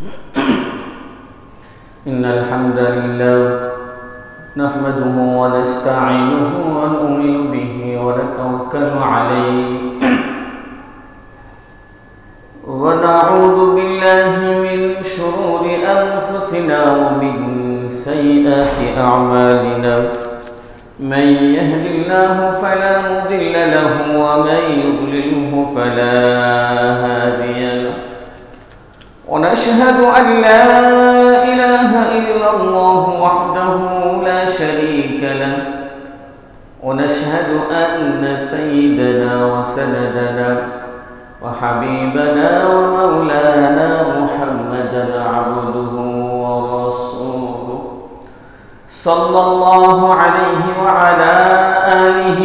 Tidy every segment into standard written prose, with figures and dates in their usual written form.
إن الحمد لله نحمده ونستعينه ونؤمن به ونتوكل عليه ونعوذ بالله من شرور أنفسنا ومن سيئات أعمالنا من يهد الله فلا مضل له ومن يضلله فلا هادي له ونشهد أن لا إله إلا الله وحده لا شريك له ونشهد أن سيدنا وسندنا وحبيبنا ومولانا محمدا عبده ورسوله صلى الله عليه وعلى آله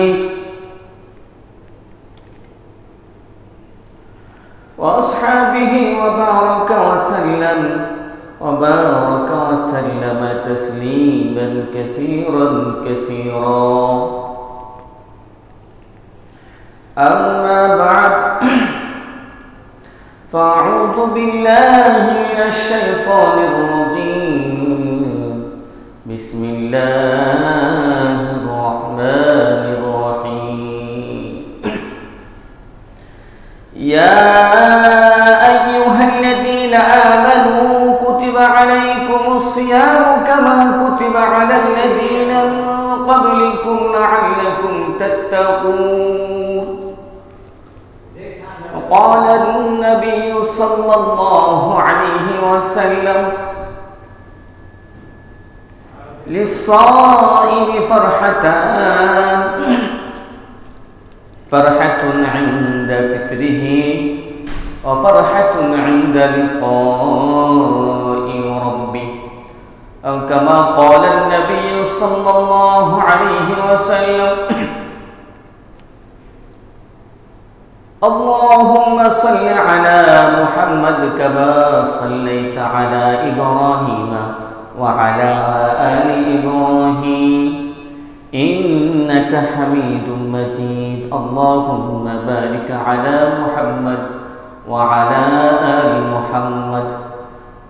وأصحابه وبارك وسلم تسليما كثيرا أما بعد فأعوذ بالله من الشيطان الرجيم بسم الله الرحمن الرحيم يا أيها الذين آمنوا كتب عليكم الصيام كما كتب على الذين من قبلكم لعلكم تتقون وقال النبي صلى الله عليه وسلم للصائم فرحتان فرحة عند فطره وفرحة عند لقاء ربه أو كما قال النبي صلى الله عليه وسلم اللهم صل على محمد كما صليت على إبراهيم وعلى آل إبراهيم إنك حميد مجيد اللهم بارك على محمد وعلى آل محمد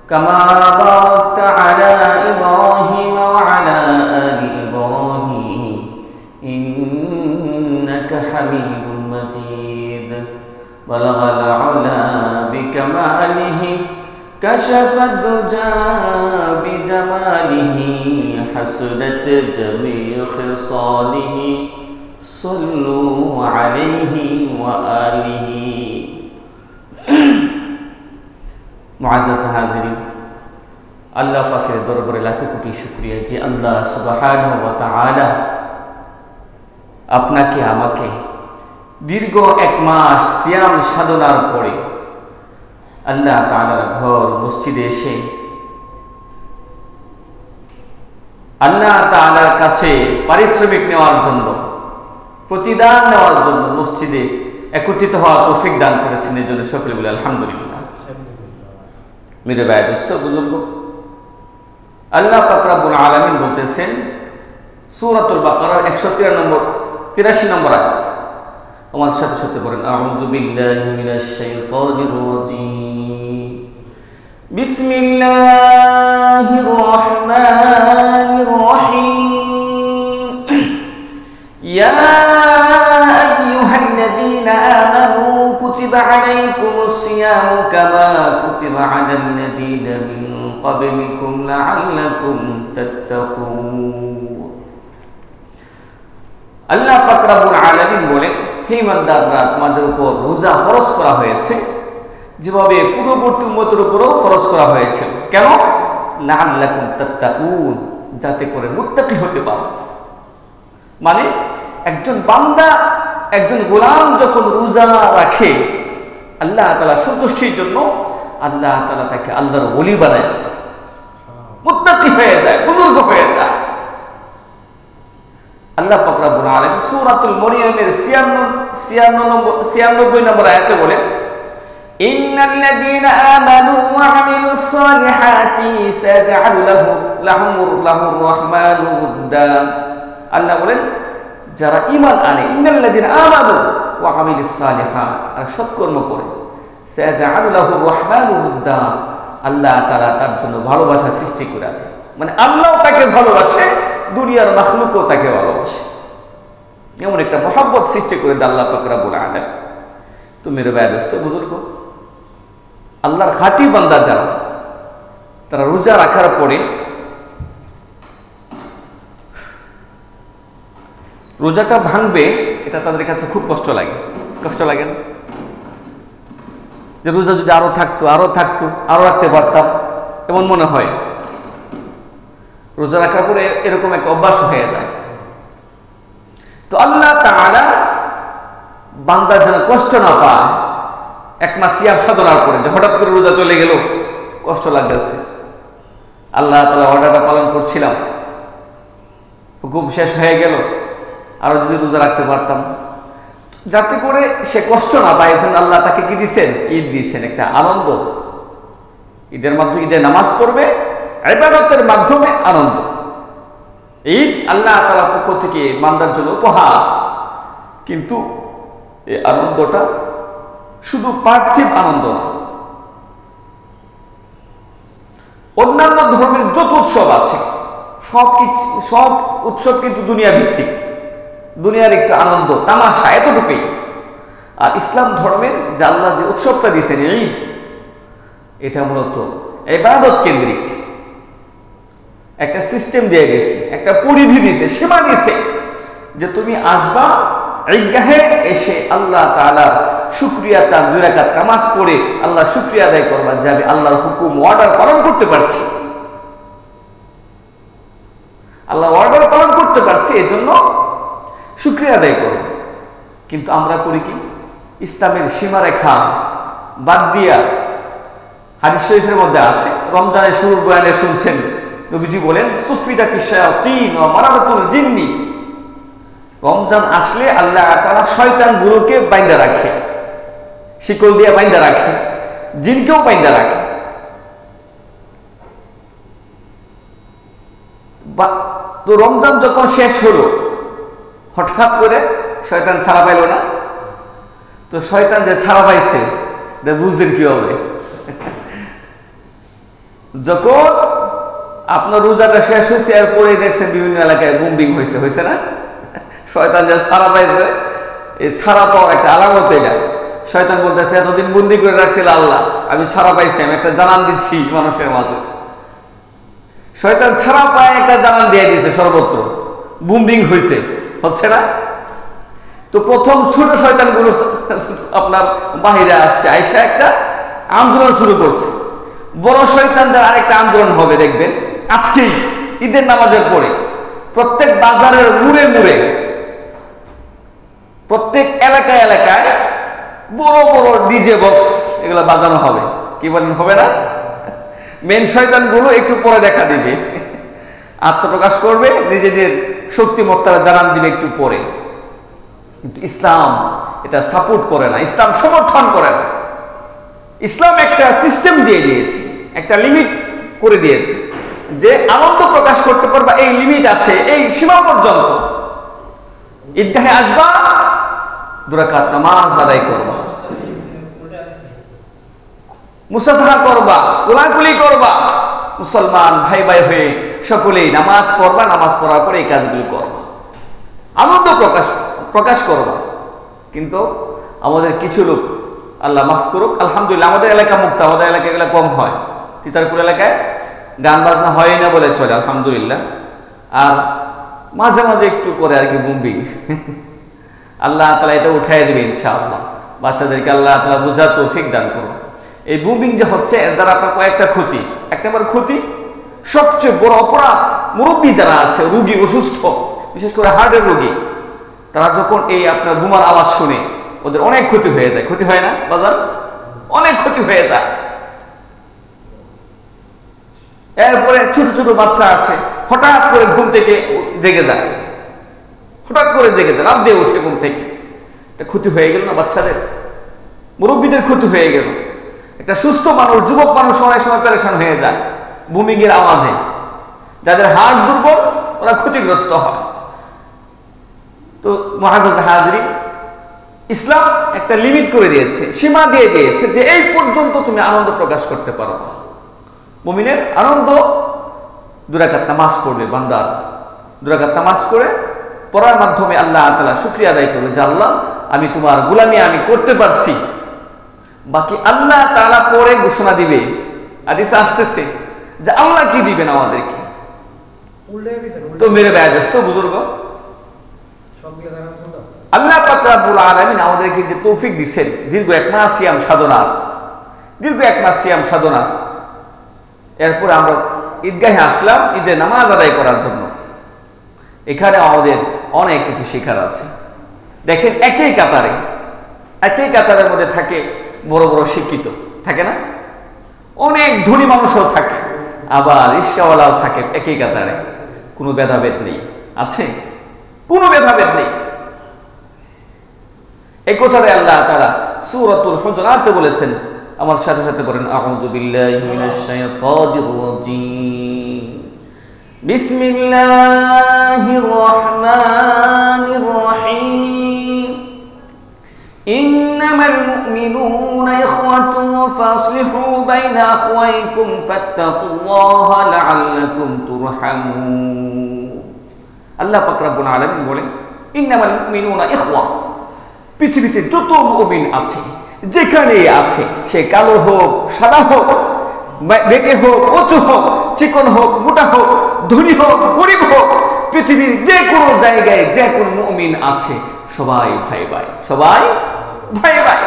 كما باركت على إبراهيم وعلى آل إبراهيم إنك حميد مجيد بلغ العلا بكماله كشف الدجى بجماله حسنت جميع خصاله صلوا عليه وآله মুআজ্জাজ হাজিরিন আল্লাহ পাকের দরবারে লাখ কোটি শুকরিয়া যে আল্লাহ সুবহানাহু ওয়া তাআলা আপনাকে আমাকে দীর্ঘ এক মাস সিয়াম সাধনার পরে আল্লাহ তাআলার ঘর মসজিদে এসে আল্লাহ তাআলার কাছে পারিশ্রমিক নেওয়ার জন্য প্রতিদান নেওয়ার জন্য মসজিদে একত্রিত হওয়ার তৌফিক দান করেছেন এর জন্য সকলে বলে আলহামদুলিল্লাহ। মেরে ভাই দোস্ত বুজুর্গ আল্লাহ পাক রব্বুল আলামিন বলতেছেন সূরাতুল বাকারার 183 নম্বর আয়াত আমার সাথে সাথে পড়েন আউযু বিল্লাহি মিনাশ শাইতানির রাজীম বিসমিল্লাহির রাহমানির রাহিম ইয়া আইয়ুহাল্লাযীনা আমানু কুতিবা আলাইকুমুস সিয়ামু কামা কুতিবা আলাল লাযীনা মিন ক্বাবলিকুম লাআল্লাকুম তাত্তাকুন। আল্লাহ পাক রব্বুল আলামিন বলেন হে ইমানদাররা তোমাদের উপর রোজা ফরজ করা হয়েছে যেভাবে পূর্ববর্তী উম্মতের উপরও ফরজ করা হয়েছিল। কেন? লাআল্লাকুম তাত্তাকুন, যাতে করে মুত্তাকি হতে পারো। মানে একজন বান্দা একজন গোলাম যখন রোজা রাখে আল্লাহ তাআলা সন্তুষ্টির জন্য আল্লাহ তাআলা তাকে আল্লাহর ওলি বানায়, মুত্তাকি হয়ে যায়, বুজুর্গ হয়ে যায়। আল্লাহ পাক রব্বুল আলামিন সূরাতুল মরিয়মের 96 নম্বর আয়াতে বলেন ইন্নাল্লাযীনা আমানু ওয়া আমিলুস সালিহাতি সায়াজআলু লাহুমুর রাহমানু উদ্দা। আল্লাহ বলেন যারা ঈমান আনে ইন্নাল্লাযীনা আমানু ওয়া আমিলুস সালিহাত আর সৎকর্ম করে সায়াজআলু লাহুর রাহমানু উদ্দা আল্লাহ তাআলা তার জন্য ভালোবাসা সৃষ্টি করে দেয়। মানে আল্লাহ তাকে ভালোবাসে, দুনিয়ার মাখলুকও তাকে ভালোবাসে, এমন একটা মহব্বত সৃষ্টি করে দেয় আল্লাহ পাক রব্বুল আলামিন। তো মেরে ভাই দোস্ত বুজুর্গ, আল্লাহর খাঁটি বান্দা যারা, তারা রোজা রাখার পরে রোজাটা ভাঙবে, এটা তাদের কাছে খুব কষ্ট লাগে। কষ্ট লাগে না? যে রোজা যদি আরো থাকতো, আরো রাখতে পারতাম, এমন মনে হয়। রোজা রাখার পরে এরকম একটা অভ্যাস হয়ে যায়। তো আল্লাহ তাআলা বান্দা যেন কষ্ট না পায়, এক মাস সিয়াম সাধনার পরে যে হঠাৎ করে রোজা চলে গেল, কষ্ট লাগতেছে, আল্লাহ তাআলা অর্ডারটা পালন করছিলাম, হুকুম শেষ হয়ে গেল, আরো যদি রোজা রাখতে পারতাম, যাতে করে সে কষ্ট না পায়। এই জন্য আল্লাহ তাকে কি দিচ্ছেন? ঈদ দিচ্ছেন, একটা আনন্দ। ঈদের মাধ্যমে, ঈদের নামাজ পড়বে, ইবাদতের মাধ্যমে আনন্দ। ঈদ আল্লাহ তাআলার পক্ষ থেকে বান্দার জন্য উপহার। কিন্তু এই আনন্দটা শুধু পার্থিব আনন্দ না, অন্যান্য ধর্মের যত উৎসব আছে সব উৎসব কিন্তু দুনিয়া ভিত্তিক, দুনিয়ার একটু আনন্দ তামাশা, এতটুকুই। আর ইসলাম ধর্মের যে আল্লাহ যে উৎসবটা দিয়েছেন ঈদ, এটা মূলত ইবাদত কেন্দ্রিক। একটা সিস্টেম দিয়ে দিয়েছে, একটা পরিধি দিয়েছে, সীমা দিয়েছে, যে তুমি আসবা ঈদগাহে, এসে আল্লাহ তাআলার শুকরিয়া, তার 2 রাকাত নামাজ পড়ে আল্লাহ শুকরিয়া আদায় করবা যে আমি আল্লাহর হুকুম অর্ডার পালন করতে পারছি, আল্লাহ অর্ডার পালন করতে পারছি, এজন্য শুকরিয়া আদায় করব। কিন্তু আমরা করি কি? ইসলামের সীমারেখা বাদ দিয়া, হাদিস শরীফের মধ্যে আছে, রমজানের শুরুর বয়ানে শুনছেন নবীজি বলেন, সুফিদাতিশ শায়াতিন ওয়া মারাদাতুল জিন্নি। রমজান আসলে আল্লাহ তাআলা শয়তানগুলোকে বাইন্ধা রাখে, শিকল দিয়ে বাইন্ধা রাখে, জিনকেও বাইন্ধা রাখে। তো রমজান যখন শেষ হলো, হঠাৎ করে শয়তান ছাড়া পাইল না। তো শয়তান যে ছাড়া পাইছে এটা বুঝলেন কি হবে? যখন আপনার রোজাটা শেষ হয়েছে, এরপরে দেখছেন বিভিন্ন এলাকায় বোম্বিং হয়েছে না? শয়তান যে ছাড়া পাইছে, এই ছাড়া পাওয়ার একটা আলামত এটা। শয়তান বলতেছে, এতদিন বন্দি করে রাখছিল আল্লাহ, আমি ছাড়া পাইছি, আমি একটা জানান দিচ্ছি মানুষের মাঝে। শয়তান ছাড়া পায় একটা জানান দিয়ে দিয়েছে, সর্বত্র বোম্বিং হচ্ছে না? তো প্রথম ছোট শয়তানগুলো আপনার বাহিরে আসছে, আইসা একটা আন্দোলন শুরু করছে। বড় শয়তানদের আরেকটা আন্দোলন হবে, দেখবেন আজকেই ঈদের নামাজের পরে প্রত্যেক বাজারের মুড়ে মুড়ে, প্রত্যেক এলাকায় এলাকায় বড় বড় ডিজে বক্স এগুলো বাজানো হবে। কি বলেন, হবে না? মেন শয়তানগুলো একটু পরে দেখা দিবে, আত্মপ্রকাশ করবে, নিজেদের শক্তিমত্তারা জানান দিবে একটু পরে। কিন্তু ইসলাম এটা সাপোর্ট করে না, ইসলাম সমর্থন করে না। ইসলাম একটা সিস্টেম দিয়ে দিয়েছে, একটা লিমিট করে দিয়েছে, যে আনন্দ প্রকাশ করতে পারবা এই লিমিট আছে, এই সীমা পর্যন্ত। ঈদগাহে আসবা, 2 রাকাত নামাজ আদায় করবা, মুসাফাহা করবা, কোলাকুলি করবা, মুসলমান ভাই ভাই হয়ে সকলেই নামাজ পড়বা, নামাজ পড়ার পরে এই কাজগুলো করবা, আনন্দ প্রকাশ করবা। কিন্তু আমাদের কিছু লোক, আল্লাহ মাফ করুক, আলহামদুলিল্লাহ আমাদের এলাকা মুক্ত, আমাদের এলাকায় এগুলো কম হয়। তিতারপুর এলাকায় গান বাজনা হয় না বলে চলে, আলহামদুলিল্লাহ। আর মাঝে মাঝে একটু করে আর কি বুম্বিং। আল্লাহ তাআলা এটা উঠাই দেবে ইনশাআল্লাহ। বাচ্চাদেরকে আল্লাহ তাআলা বুঝার তৌফিক দান করুন। এই বুম্বিং যে হচ্ছে, এর দ্বারা আপনার কয়েকটা ক্ষতি। 1 নম্বর ক্ষতি, সবচেয়ে বড় অপরাধ, মুরব্বী যারা আছে, রোগী, অসুস্থ, বিশেষ করে হার্টের রোগী, তারা যখন এই আপনার বোমার আওয়াজ শুনে, ওদের অনেক ক্ষতি হয়ে যায়। ক্ষতি হয় না বাজার? অনেক ক্ষতি হয়ে যায়। এরপরে ছোট ছোট বাচ্চা আছে, হঠাৎ করে ঘুম থেকে জেগে যায়, লাফ দিয়ে উঠে ঘুম থেকে। এটা ক্ষতি হয়ে গেল না বাচ্চাদের? মুরব্বীদের ক্ষতি হয়ে গেল। একটা সুস্থ মানুষ, যুবক মানুষ অনেক সময় পেরেশান হয়ে যায় বুমিং এর আওয়াজে। যাদের হার্ট দুর্বল, ওরা ক্ষতিগ্রস্ত হয়। তো মুআজ্জাজ হাজরিন, ইসলাম একটা লিমিট করে দিয়েছে, সীমা দিয়ে দিয়েছে, যে এই পর্যন্ত তুমি আনন্দ প্রকাশ করতে পারো। মুমিনের আনন্দ, 2 রাকাত নামাজ পড়বে বান্দা, 2 রাকাত নামাজ পড়ে পড়ার মাধ্যমে আল্লাহ তাআলা শুকরিয়া আদায় করবে যে আল্লাহ আমি তোমার গোলামি আমি করতে পারছি। বাকি আল্লাহ তাআলা পরে ঘোষণা দিবে, হাদিসে আসতেছে যে আল্লাহ কি দিবেন আমাদেরকে। তো মেরে ভাই দোস্ত বুজুর্গ, আল্লাহ পাক রব্বুল আলামিন আমাদেরকে যে তৌফিক দিবেন দীর্ঘ 1 মাস সিয়াম সাধনা, এরপর আমরা ঈদগাহে আসলাম ঈদের নামাজ আদায় করার জন্য। এখানে আমাদের অনেক কিছু শেখার আছে। দেখেন একই কাতারের মধ্যে থাকে বড় বড় শিক্ষিত, থাকে না? অনেক ধনী মানুষও থাকে, আবার রিস্কাওয়ালাও থাকে একই কাতারে, কোনো ভেদাভেদ নেই। আছে? কোনো ভেদাভেদ নেই। এই কথাটা আল্লাহ তাআলা সূরাতুল হুজুরাতে বলেছেন। আমার সাথে সাথে বলেন আউযু বিল্লাহি মিনাশ শাইতানির রাজীম, বিসমিল্লাহির রহমানির রহিম, ইন্নামাল মুমিনুনা ইখওয়াতুন ফাসলিহু বাইনা আখওয়াইকুম ফাত্তাকুল্লাহা লাআল্লাকুম তুরহামুন। আল্লাহ পাক রব্বুল আলামিন বলেন ইন্নামাল মুমিনুনা ইখওয়া, পৃথিবীতে যত মুমিন আছে যেখানে আছে, সে কালো হোক সাদা হোক, বেটে হোক উঁচু হোক, চিকন হোক মোটা হোক, ধনী হোক গরিব হোক, পৃথিবীর যে কোনো জায়গায় যে কোনো মুমিন আছে, সবাই ভাই ভাই, সবাই ভাই ভাই,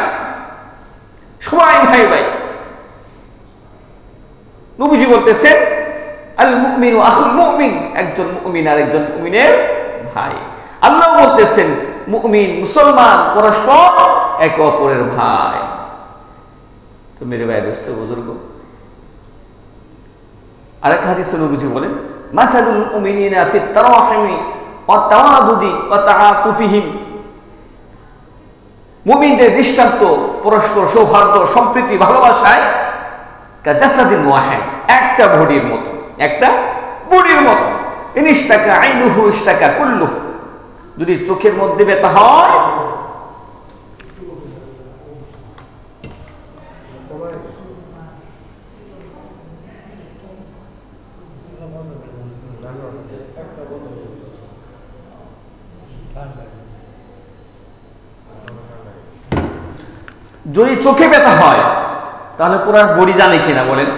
সবাই ভাই ভাই। নবীজি বলতেছেন আল মুমিনু আখুল মুমিন, একজন মুমিন আর একজন মুমিনের ভাই। আল্লাহ বলতেছেন মুমিন মুসলমান পরস্পর একে অপরের ভাই। তো মেরে ভাই দোস্ত বুজুর্গ, আরেক হাদিসে নবীজি বলেন মাসালুল মুমিনিনা ফিত তারাহিমি ওয়া তাওয়াদুদি ওয়া তাআতুফিহিম, মুমিনদের দৃষ্টান্ত পরস্পর সৌহার্দ্য সম্প্রীতি ভালোবাসায় কাজাসাদিন ওয়াহিদ, একটা বডির মতো, একটা বডির মতো। ইনিশতাকা আইনুহু ইশতাকা কুল্লুহু, যদি চোখের মধ্যে ব্যথা হয় যদি চোখে ব্যথা হয় তাহলে পুরো বডি জানে কিনা বলেন?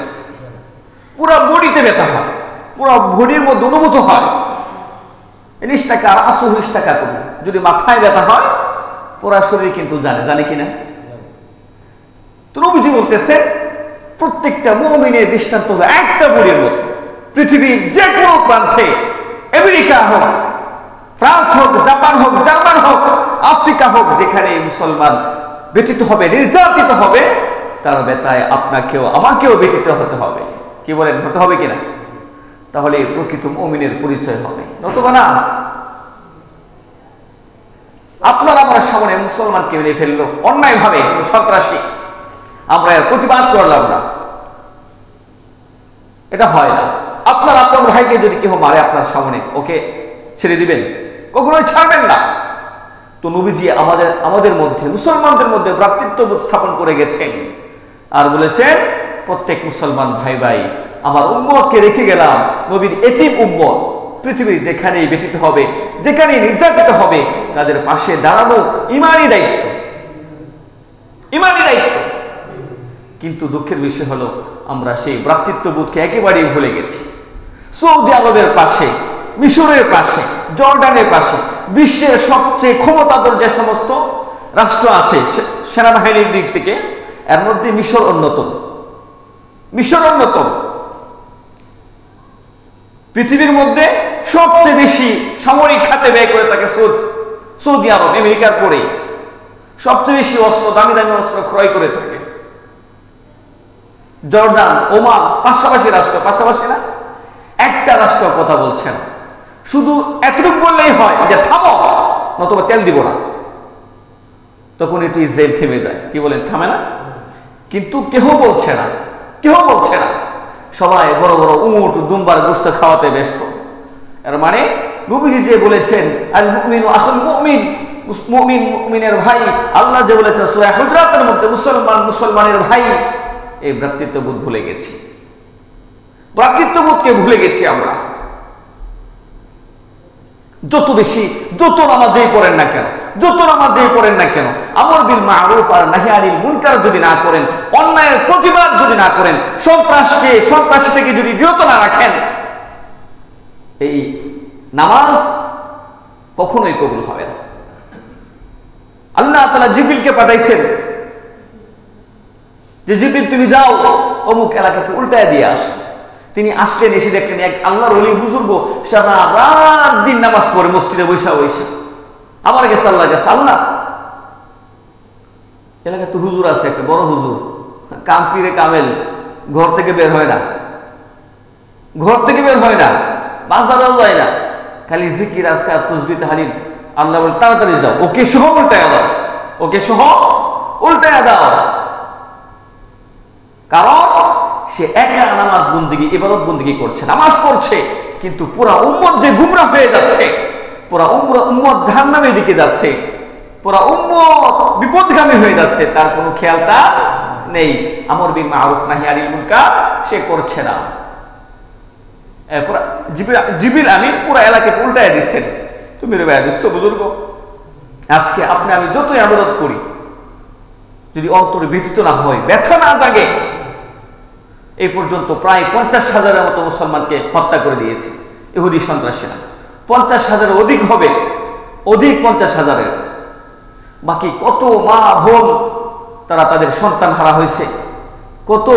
পুরো বডিতে ব্যথা হয়, পুরো বডির মধ্যে অনুভূত হয়। ইনিশতাকা রাসুহু ইশতাকা কুল্লু, যদি মাথায় ব্যথা হয় পুরো শরীর কিন্তু জানে কিনা? তো নবীজি বলতেছে প্রত্যেকটা মুমিনের দৃষ্টান্ত হলো একটা বডির মতো। পৃথিবীর যে কোনো প্রান্তে, আমেরিকা হোক, ফ্রান্স হোক, জাপান হোক, জার্মান হোক, আফ্রিকা হোক, যেখানে মুসলমান ব্যথিত হবে, নির্যাতিত হবে, তার ব্যথায় আপনাকেও আমাকেও ব্যথিত হতে হবে। কি বলেন, হতে হবে কিনা? তাহলে প্রকৃত মুমিনের পরিচয় হবে। নতুবা না, আপনার আমার সামনে মুসলমানকে মেরে ফেললো অন্যায় ভাবে, কোনো সন্ত্রাসী, আমরা এর প্রতিবাদ করলাম না, এটা হয় না। আপনার আপন ভাইকে যদি কেউ মারে আপনার সামনে, ওকে ছেড়ে দিবেন? কখনোই ছাড়বেন না। তো নবীজি আমাদের মধ্যে, মুসলমানদের মধ্যে ভ্রাতৃত্ববোধ স্থাপন করে গেছেন আর বলেছেন প্রত্যেক মুসলমান ভাই ভাই। আমার উম্মতকে রেখে গেলাম, নবীর এতিম উম্মত, পৃথিবীর যেখানেই ব্যতীত হবে, যেখানেই নির্যাতিত হবে, তাদের পাশে দাঁড়ানো ইমানি দায়িত্ব, ইমানি দায়িত্ব। কিন্তু দুঃখের বিষয় হলো আমরা সেই ভ্রাতৃত্ববোধকে একেবারেই ভুলে গেছি। সৌদি আরবের পাশে, মিশরের পাশে, জর্ডানের পাশে, বিশ্বের সবচেয়ে ক্ষমতাধর যে সমস্ত রাষ্ট্র আছে সেনাবাহিনীর দিক থেকে, এর মধ্যে মিশর অন্যতম। মিশর অন্যতম। পৃথিবীর মধ্যে সবচেয়ে বেশি সামরিক খাতে ব্যয় করে থাকে সৌদি আরব, আমেরিকার পরে সবচেয়ে বেশি অস্ত্র, দামি দামি অস্ত্র ক্রয় করে থাকে। জর্ডান, ওমান, পাশাপাশি রাষ্ট্র, পাশাপাশি না, একটা রাষ্ট্র কথা বলছে না। শুধু এতটুকু বললেই হয় যে থামো, নতুবা তেল দিব না, তখন একটু ইসরায়েল থেমে যায়। কি বলেন, থামে না? কিন্তু কেউ বলছে না, কেউ বলছে না। সবাই বড় বড় উট দুম্বার গোশত খাওয়াতে ব্যস্ত। এর মানে নবীজি যে বলেছেন আল মুমিনু আখুল মুমিন, মুমিন মুমিনের ভাই, আল্লাহ যে বলেছেন সূরা হুজরাতের মধ্যে মুসলমান মুসলমানের ভাই, এই ভ্রাতৃত্ববোধ ভুলে গেছি। উম্মতকে ভুলে গেছি আমরা। যত নামাজেই পড়েন না কেন, আমর বিল মারুফ আর নাহি আনিল মুনকার যদি না করেন, অন্যায়ের প্রতিবাদ যদি না করেন, সন্ত্রাসী থেকে যদি বিরত না রাখেন, এই নামাজ কখনোই কবুল হবে না। আল্লাহ তাআলা জিবরিলকে পাঠাইছেন যে জিবরিল তুমি যাও অমুক এলাকাকে উল্টায় দিয়ে আসো। তিনি আসলেন, এসে দেখলেন এক আল্লাহর ওলি বুজুর্গ সারা রাত দিন নামাজ পড়ে মসজিদে বৈশা আবার গেছে আল্লাহ কাছে, আল্লাহ এলাকায় তো হুজুর আছে, একটা বড় হুজুর, কামপিরে কামেল, ঘর থেকে বের হয় না, বাজারেও যায় না, খালি জিকির আজকার তসবিহ তাহলিল। আল্লাহ বলে তাড়াতাড়ি যাও, ওকে সহ উল্টায়া দাও, কারণ সে একা নামাজ বন্দেগী ইবাদত বন্দেগী করছে, নামাজ পড়ছে, কিন্তু পুরা উম্মত যে গুমরাহ হয়ে যাচ্ছে, পুরা উম্মত জাহান্নামের দিকে যাচ্ছে, পুরা উম্মত বিপদগামী হয়ে যাচ্ছে, তার কোনো খেয়ালটা নেই। আমর বিল মারুফ নাহি আনিল মুনকার সে করছে না। জিবরিল আমিন পুরা এলাকাকে উল্টায় দিচ্ছেন। তো মেরে ভাই দুস্থ বুজুর্গ, আজকে আপনি আমি যতই ইবাদত করি, যদি অন্তরে ব্যথিত না হয়, ব্যথা না জাগে, এই পর্যন্ত প্রায় 50,000-এর মতো মুসলমানকে হত্যা করে দিয়েছে ইহুদি সন্ত্রাসীরা। 50,000-এর অধিক হবে, 50,000-এর। বাকি কত মা বোন তারা তাদের সন্তান হারা হয়েছে, কত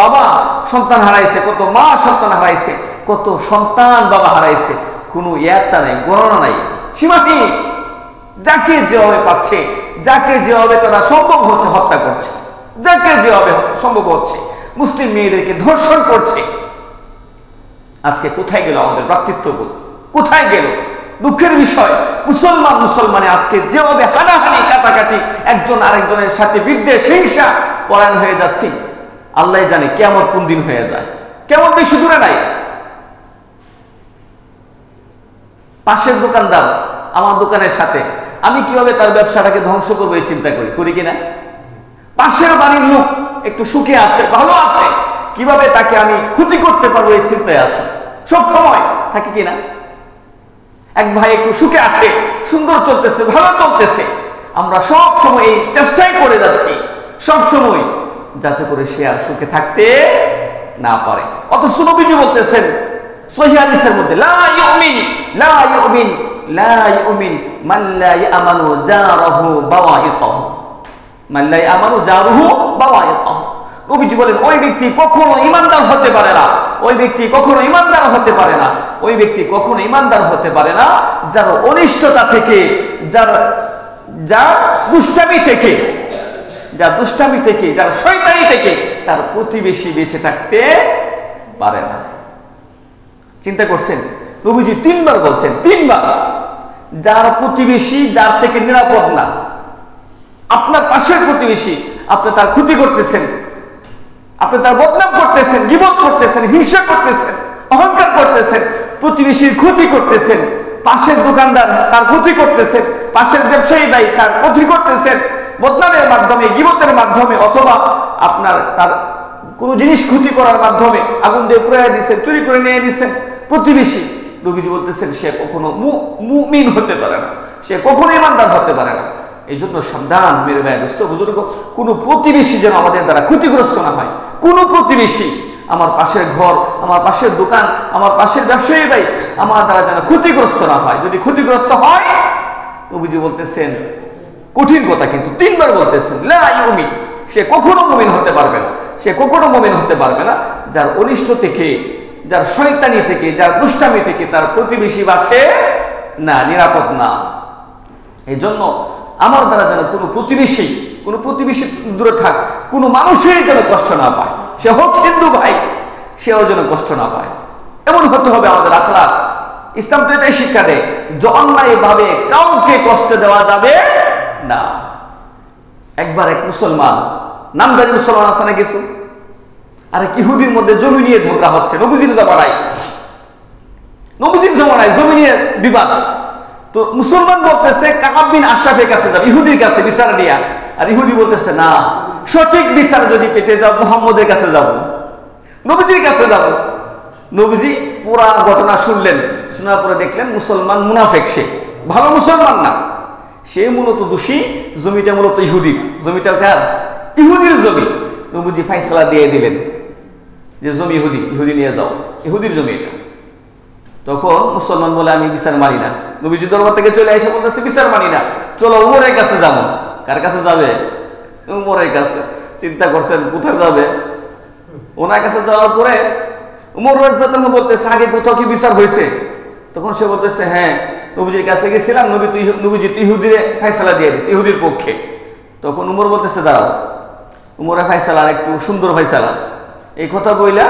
বাবা সন্তান হারাইছে, কত মা সন্তান হারাইছে, কত সন্তান বাবা হারাইছে, কোনো ইয়াত্তা নাই, গণনা নাই, সীমাহীন। যাকে যেভাবে পাচ্ছে, যাকে যেভাবে তারা সম্ভব হচ্ছে হত্যা করছে, যাকে যেভাবে সম্ভব হচ্ছে মুসলিম মেয়েদেরকে ধর্ষণ করছে। আজকে কোথায় গেল আমাদের ভ্রাতৃত্ববোধ? কোথায় গেল? দুঃখের বিষয়, মুসলমানে আজকে যেভাবে হানাহানি কাটাকাটি, একজন আরেকজনের সাথে বিদ্বেষ হিংসা পরায়ণ হয়ে যাচ্ছে, আল্লাহ জানে কিয়ামত কোন দিন হয়ে যায়। কেমন বেশি দূরে নাই। পাশের দোকানদার আমার দোকানের সাথে আমি কিভাবে তার ব্যবসাটাকে ধ্বংস করবো এই চিন্তা করি কিনা? পাশের বাড়ির লোক একটু সুখে আছে, ভালো আছে, কিভাবে তাকে আমি ক্ষতি করতে পারবো এই চিন্তায় আছে, সব সময় থাকে কিনা? এক ভাই একটু সুখে আছে, সুন্দর চলতেছে, ভালো চলতেছে, আমরা সব সময় এই চেষ্টাই করে যাচ্ছি সব সময় যাতে করে সে আর সুখে থাকতে না পারে। অথচ নবীজি বলতেছেন সহিহ হাদিসের মধ্যে, লা ইউমিন মান লা ইয়ামানু জারহু বাওয়াইতাহু, মান লা ইয়ামানু জারহু বাওয়াইতাহু। নবীজি বলেন ওই ব্যক্তি কখনো ঈমানদার হতে পারে না, ওই ব্যক্তি কখনো ঈমানদার হতে পারে না, ওই ব্যক্তি কখনো ঈমানদার হতে পারে না যার অনিষ্টতা থেকে, যার দুষ্টামি থেকে, যার শয়তানি থেকে তার প্রতিবেশী বেঁচে থাকতে পারে না। চিন্তা করছেন? নবীজি 3 বার বলছেন, 3 বার, যার প্রতিবেশী যার থেকে নিরাপদ না, আপনার পাশের প্রতিবেশী, আপনি তার ক্ষতি করতেছেন, আপনি তার বদনাম করতেছেন, গীবত করতেছেন, হিংসা করতেছেন, অহংকার করতেছেন, প্রতিবেশীর ক্ষতি করতেছেন, পাশের দোকানদার তার ক্ষতি করতেছেন, পাশের ব্যবসায়ী ভাই তার ক্ষতি করতেছেন, বদনামের মাধ্যমে, গীবতের মাধ্যমে, অথবা আপনার তার কোনো জিনিস ক্ষতি করার মাধ্যমে আগুন দিয়ে পুড়িয়ে দিচ্ছেন, চুরি করে নিয়ে দিচ্ছেন প্রতিবেশী। নবীজি বলতেছেন সে কখনো মুমিন হতে পারে না, সে কখনো ঈমানদার হতে পারে না। এই জন্য সাবধান মেরে ভাই দোস্ত বুজুর্গ, কোনো প্রতিবেশী যেন আমাদের দ্বারা ক্ষতিগ্রস্ত না হয়। কোনো প্রতিবেশী, আমার পাশের ঘর, আমার পাশের দোকান, আমার পাশের ব্যবসায়ী ভাই আমার দ্বারা যেন ক্ষতিগ্রস্ত না হয়। যদি ক্ষতিগ্রস্ত হয়, নবীজি বলতেছেন কঠিন কথা, কিন্তু 3 বার বলতেছেন, লা ইউমিন, সে কখনো মুমিন হতে পারবে না, সে কখনো মুমিন হতে পারবে না যার অনিষ্ট থেকে, যার শয়তানি থেকে, যার দুষ্টামি থেকে তার প্রতিবেশী বাঁচে না, নিরাপদ না। এই জন্য আমার দ্বারা যেন কোনো প্রতিবেশী দূরে থাক, কোনো মানুষের যেন কষ্ট না পায়, সে হোক হিন্দু ভাই, সেও যেন কষ্ট না পায়। এমন হতে হবে আমাদের আখলাক। ইসলাম তো এটাই শিক্ষা দেয় যে অন্যায় ভাবে কাউকে কষ্ট দেওয়া যাবে না। একবার এক মুসলমান, নামদারি মুসলমান আছে না কিছু, আরে ইহুদির মধ্যে জমি নিয়ে ঝগড়া হচ্ছে, নবীজির জমানায় জমি নিয়ে বিবাদ। তো মুসলমান বলতেছে কাআব বিন আশরাফের কাছে যাবে, ইহুদির কাছে বিচার দিয়া, আর ইহুদি বলতেছে না, সঠিক বিচার যদি পেতে যাও মুহাম্মদের কাছে যাব, নবীজির কাছে যাব। নবীজি পুরা ঘটনা শুনলেন, শোনার পরে দেখলেন মুসলমান মুনাফেক, সে ভালো মুসলমান না, সে মূলত দোষী, জমিটা মূলত ইহুদির, জমিটা কার? ইহুদির জমি। নবীজি ফাইসলা দিয়ে দিলেন যে জমি ইহুদি নিয়ে যাও, ইহুদির জমি এটা। তখন মুসলমান বলে আমি বিচার মানি না। নবীজি দরবার থেকে চলে এসে বলতেছে বিচার মানি না, চলো উমরের কাছে যাবো। কার কাছে যাবে? উমরের কাছে। চিন্তা করছেন কোথায় যাবে? ওনার কাছে যাওয়ার পরে উমর রাদিয়াল্লাহু আনহু বলতেছে আগে কোথাও কি বিচার হয়েছে? তখন সে বলতেছে হ্যাঁ, নবীজির কাছে গেছিলাম, নবীজি ইহুদিরে ফাইসালা দিয়ে দিছে, ইহুদির পক্ষে। তখন উমর বলতেছে দাঁড়াও, উমরের ফাইসালা আর একটু সুন্দর ফাইসালা। এই কথা বইলা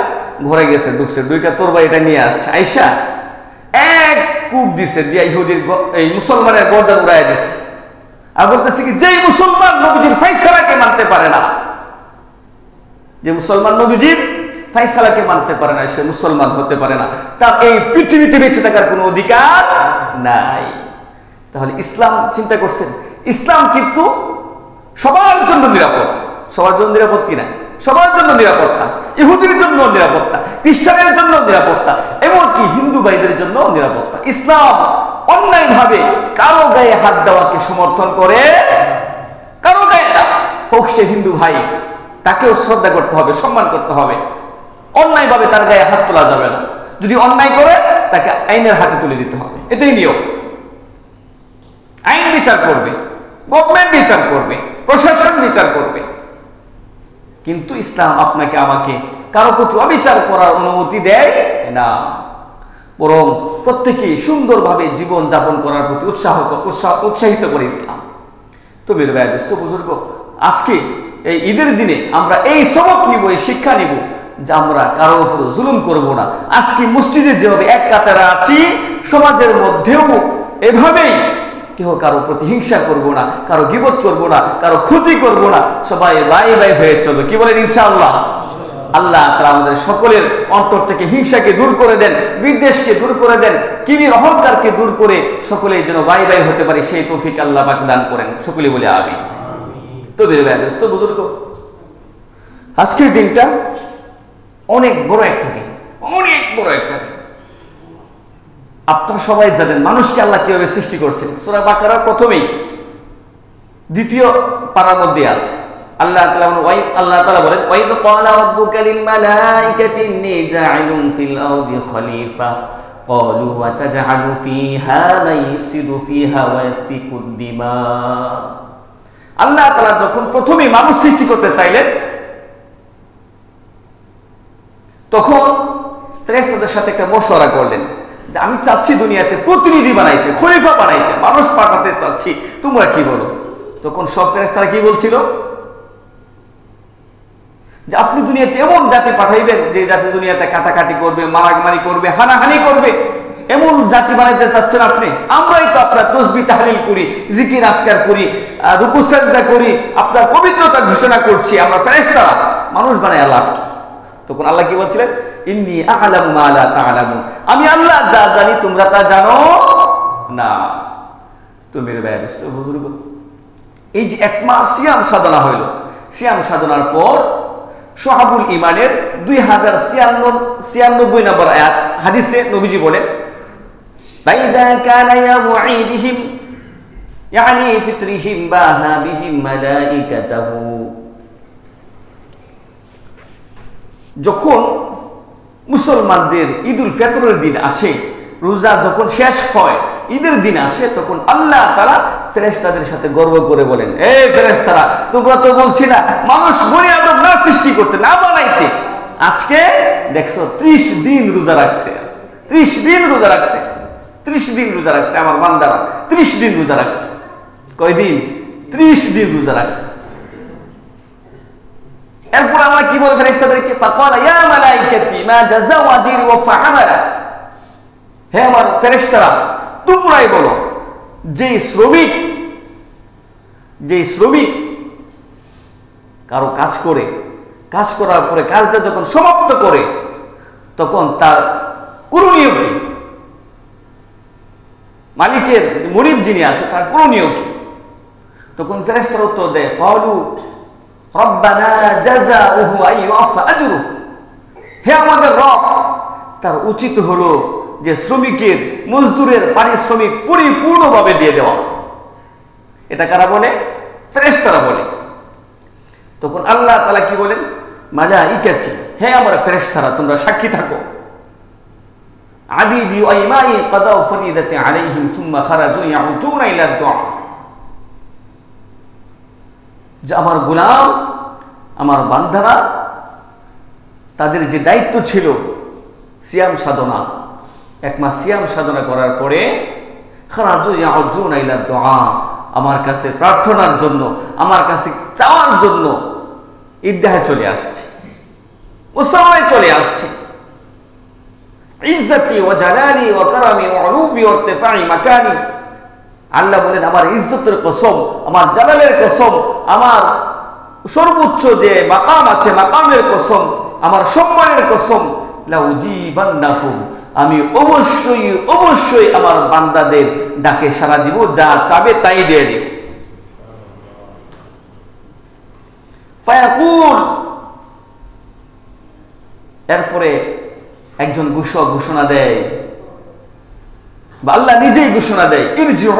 ঘরে গেছে, ঢুকছে, দুইটা তরবারিটা নিয়ে আসছে, আইসা এক কূপ দিছে, দিয়া ইহুদির এই মুসলমানের গর্দান উড়াইয়া দিছে। আর বলতেছে কি, যেই মুসলমান নবীজির ফাইসালাকে মানতে পারে না, যে মুসলমান নবীজির ফাইসালাকে মানতে পারে না, সে মুসলমান হতে পারে না, তার এই পৃথিবীতে বেঁচে থাকার কোনো অধিকার নাই। তাহলে ইসলাম, চিন্তা করছেন, ইসলাম কিন্তু সবার জন্য নিরাপদ। সবার জন্য নিরাপদ কিনা? সবার জন্য নিরাপত্তা, ইহুদির জন্য নিরাপত্তা, খ্রিস্টানের জন্য নিরাপত্তা, এমনকি হিন্দু ভাইদের জন্য নিরাপত্তা। ইসলাম অন্যায় ভাবে কারো গায়ে হাত দেওয়াকে সমর্থন করে, কারো গায়ে হোক সে হিন্দু ভাই, তাকেও শ্রদ্ধা করতে হবে, সম্মান করতে হবে। অন্যায় ভাবে তার গায়ে হাত তোলা যাবে না। যদি অন্যায় করে তাকে আইনের হাতে তুলে দিতে হবে, এটাই নিয়ম। আইন বিচার করবে, গভর্নমেন্ট বিচার করবে, প্রশাসন বিচার করবে। কিন্তু ইসলাম আপনাকে আমাকে কারো প্রতি অবিচার করার অনুমতি দেয় না, বরং প্রত্যেকে সুন্দরভাবে জীবন যাপন করার প্রতি উৎসাহিত করে ইসলাম। তো মেরে ভাই দোস্ত বুজুর্গ, আজকে এই ঈদের দিনে আমরা এই সবক নিব, এই শিক্ষা নিব যে আমরা কারোর উপর জুলুম করব না। আজকে মসজিদে যেভাবে এক কাতারে আছি, সমাজের মধ্যেও এভাবেই কেউ কারো প্রতি হিংসা করব না, কারো গীবত করব না, কারো ক্ষতি করব না, সবাই ভাই ভাই হয়ে চলবে। কি বলেন ইনশাআল্লাহ? আল্লাহ তাআলা আমাদের সকলের অন্তর থেকে হিংসাকে দূর করে দেন, বিদ্বেষকে দূর করে দেন, কিবির অহংকারকে দূর করে সকলেই যেন ভাই ভাই হতে পারে, সেই তৌফিক আল্লাহ পাক দান করেন। সকলে বলে আমিন। তো বের ব্যস্ত বুজুর্গ, আজকের দিনটা অনেক বড় একটা দিন, অনেক বড় একটা দিন। আপনারা সবাই জানেন মানুষকে আল্লাহ কিভাবে সৃষ্টি করছেন। সূরা বাকারার প্রথমেই দ্বিতীয় পারার মধ্যে আছে আল্লাহ তাআলা বলেন, ওয়াইদ ক্বালা রাব্বুকা লিল মালাইকাতি ইন্নী জাইলুন ফিল আরদি খলিফা ক্বালু ওয়া তাজআলু ফিহা মান ইফসিদু ফিহা ওয়া ইয়াসফিকুদ দিমা। আল্লাহ তাআলা যখন প্রথমে মানুষ সৃষ্টি করতে চাইলেন, তখন ফেরেশতাদের সাথে একটা মশওয়ারা করলেন যে আমি চাচ্ছি দুনিয়াতে প্রতিনিধি বানাইতে, খলিফা বানাইতে, মানুষ পাঠাতে চাচ্ছি, তোমরা কি বলো? তখন সব ফেরেশতারা কি বলছিল? যে আপনি দুনিয়াতে এমন জাতি পাঠাইবেন যে জাতি দুনিয়াতে কাটাকাটি করবে, মারামারি করবে, হানাহানি করবে, এমন জাতি বানাইতে চাচ্ছেন আপনি? আমরাই তো আপনার তাসবিহ তাহলিল করি, জিকির আজকার করি, রুকু সাজদা করি, আপনার পবিত্রতা ঘোষণা করছি, আমরা ফেরেশতারা মানুষ বানাই আল্লাহ কি? তখন আল্লাহ কি বলছিলেন? ইন্নী আ'লামু মা লা তা'লামুন, আমি আল্লাহ যা জানি তোমরা তা জানো না। তো মেরে ভাই বুজুর্গ, এই যে এক মাস সিয়াম সাধনা হইল, সিয়াম সাধনার পর সোহাবুল ইমানের 2096 নম্বর আয়াত হাদিসে নবীজি বলেন, ফাইদা কানা ইয়াউমু ঈদিহিম ইয়ানি ফিতরিহিম বাহা বিহিম মালাইকাতুহু। যখন মুসলমানদের ঈদুল ফিতরের দিন আসে, রোজা যখন শেষ হয়, ঈদের দিন আসে, তখন আল্লাহ তাআলা ফেরেশতাদের সাথে গর্ব করে বলেন, এই ফেরেশতারা, তোমরা তো বলছি না মানুষ বনি আদম না সৃষ্টি করতে, না বানাইতে, আজকে দেখছো 30 দিন রোজা রাখছে, 30 দিন রোজা রাখছে, 30 দিন রোজা রাখছে আমার বান্দারা, 30 দিন রোজা রাখছে। কয়দিন? 30 দিন রোজা রাখছে। এরপর আল্লাহ কি বলে ফেরেশতাদেরকে? ফাকালা ইয়া মালাইকাতি মা জাযাউ আজরি ওয়া ফা'আমালা, হে আমার ফেরেশতারা, তোমরাই বলো যে শ্রমিক কারো কাজ করে, কাজ করার পরে কাজটা যখন সমাপ্ত করে, তখন তার করণীয় কি? মালিকের মুনিব যিনি আছে তার করণীয় কি? তখন ফেরেশতারা উত্তর দেয়, ক্বালু রব্বানা জাযাউহু আইয়ুফা আজরুহু, হে আমাদের রব, তার উচিত হলো যে শ্রমিকের মজদুরের পারিশ্রমিক পরিপূর্ণভাবে দিয়ে দেওয়া। এটা কারা বলে? ফেরেশতারা বলে। তখন আল্লাহ তাআলা কি বলেন? মালাইকাতি, হে আমার ফেরেশতারা তোমরা সাক্ষী থাকো। আবিদি ওয়া ইমাই কাদাউ ফরিদাতি আলাইহিম সুম্মা খারাজু ইয়াউতুনা ইলা দুআ, যে আমার গোলাম, আমার বান্দারা তাদের যে দায়িত্ব ছিল সিয়াম সাধনা, এক মাস সিয়াম সাধনা করার পরে খারাজু ইয়াউতুনা ইলা দুআ, আমার কাছে প্রার্থনার জন্য, আমার কাছে চাওয়ার জন্য ঈদগাহে চলে আসছে, মুসল্লায় চলে আসছে। ইজ্জতি ওয়া জালালি ওয়া কারামি ওয়া উলুবি ওয়া ইরতিফাই মাকানি, আল্লাহ বলেন আমার ইজ্জতের কসম, আমার জালালের কসম, আমার সর্বোচ্চ যে মাকাম আছে মাকামের কসম, আমার সম্মানের কসম, লা উজিবান্নাহুম, আমি অবশ্যই অবশ্যই আমার বান্দাদের ডাকে সাড়া দিব, যা চাবে তাই দিয়ে দিব। ফায়াকুল, এরপরে একজন ঘোষণা দেয়, বা আল্লাহ নিজেই ঘোষণা দেয়, ইরজিউ,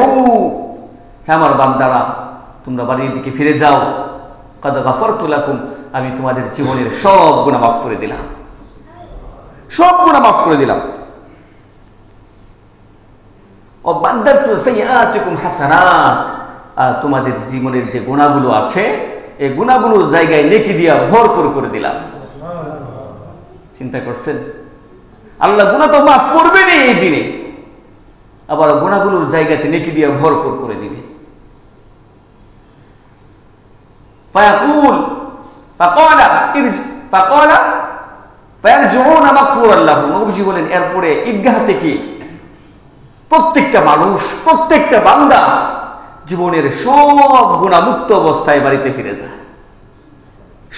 হে আমার বান্দারা তোমরা বাড়ির দিকে ফিরে যাও, কাদ গাফারতু লাকুম, আমি তোমাদের জীবনের সব গুনাহ মাফ করে দিলাম, সব গুনাহ মাফ করে দিলাম। ও বাদদালতু সাইয়্যাতিকুম হাসানাত, আর তোমাদের জীবনের যে গুনাহগুলো আছে এই গুনাহগুলোর জায়গায় নেকি দিয়া ভরপুর করে দিলাম। চিন্তা করছেন? আল্লাহ গুনাহ তো মাফ করবেন এই দিনে, আবার গুনাহগুলোর জায়গাতে নেকি দিয়া ভরপুর করে দিবে। ফায়াকুল ফাকালা ফাকালা ফায়ারজুউনা মাগফুরান লাহুম, নবীজি বলেন এরপরে ঈদগাহ থেকে প্রত্যেকটা মানুষ, প্রত্যেকটা বান্দা জীবনের সব গুনাহমুক্ত অবস্থায় বাড়িতে ফিরে যায়,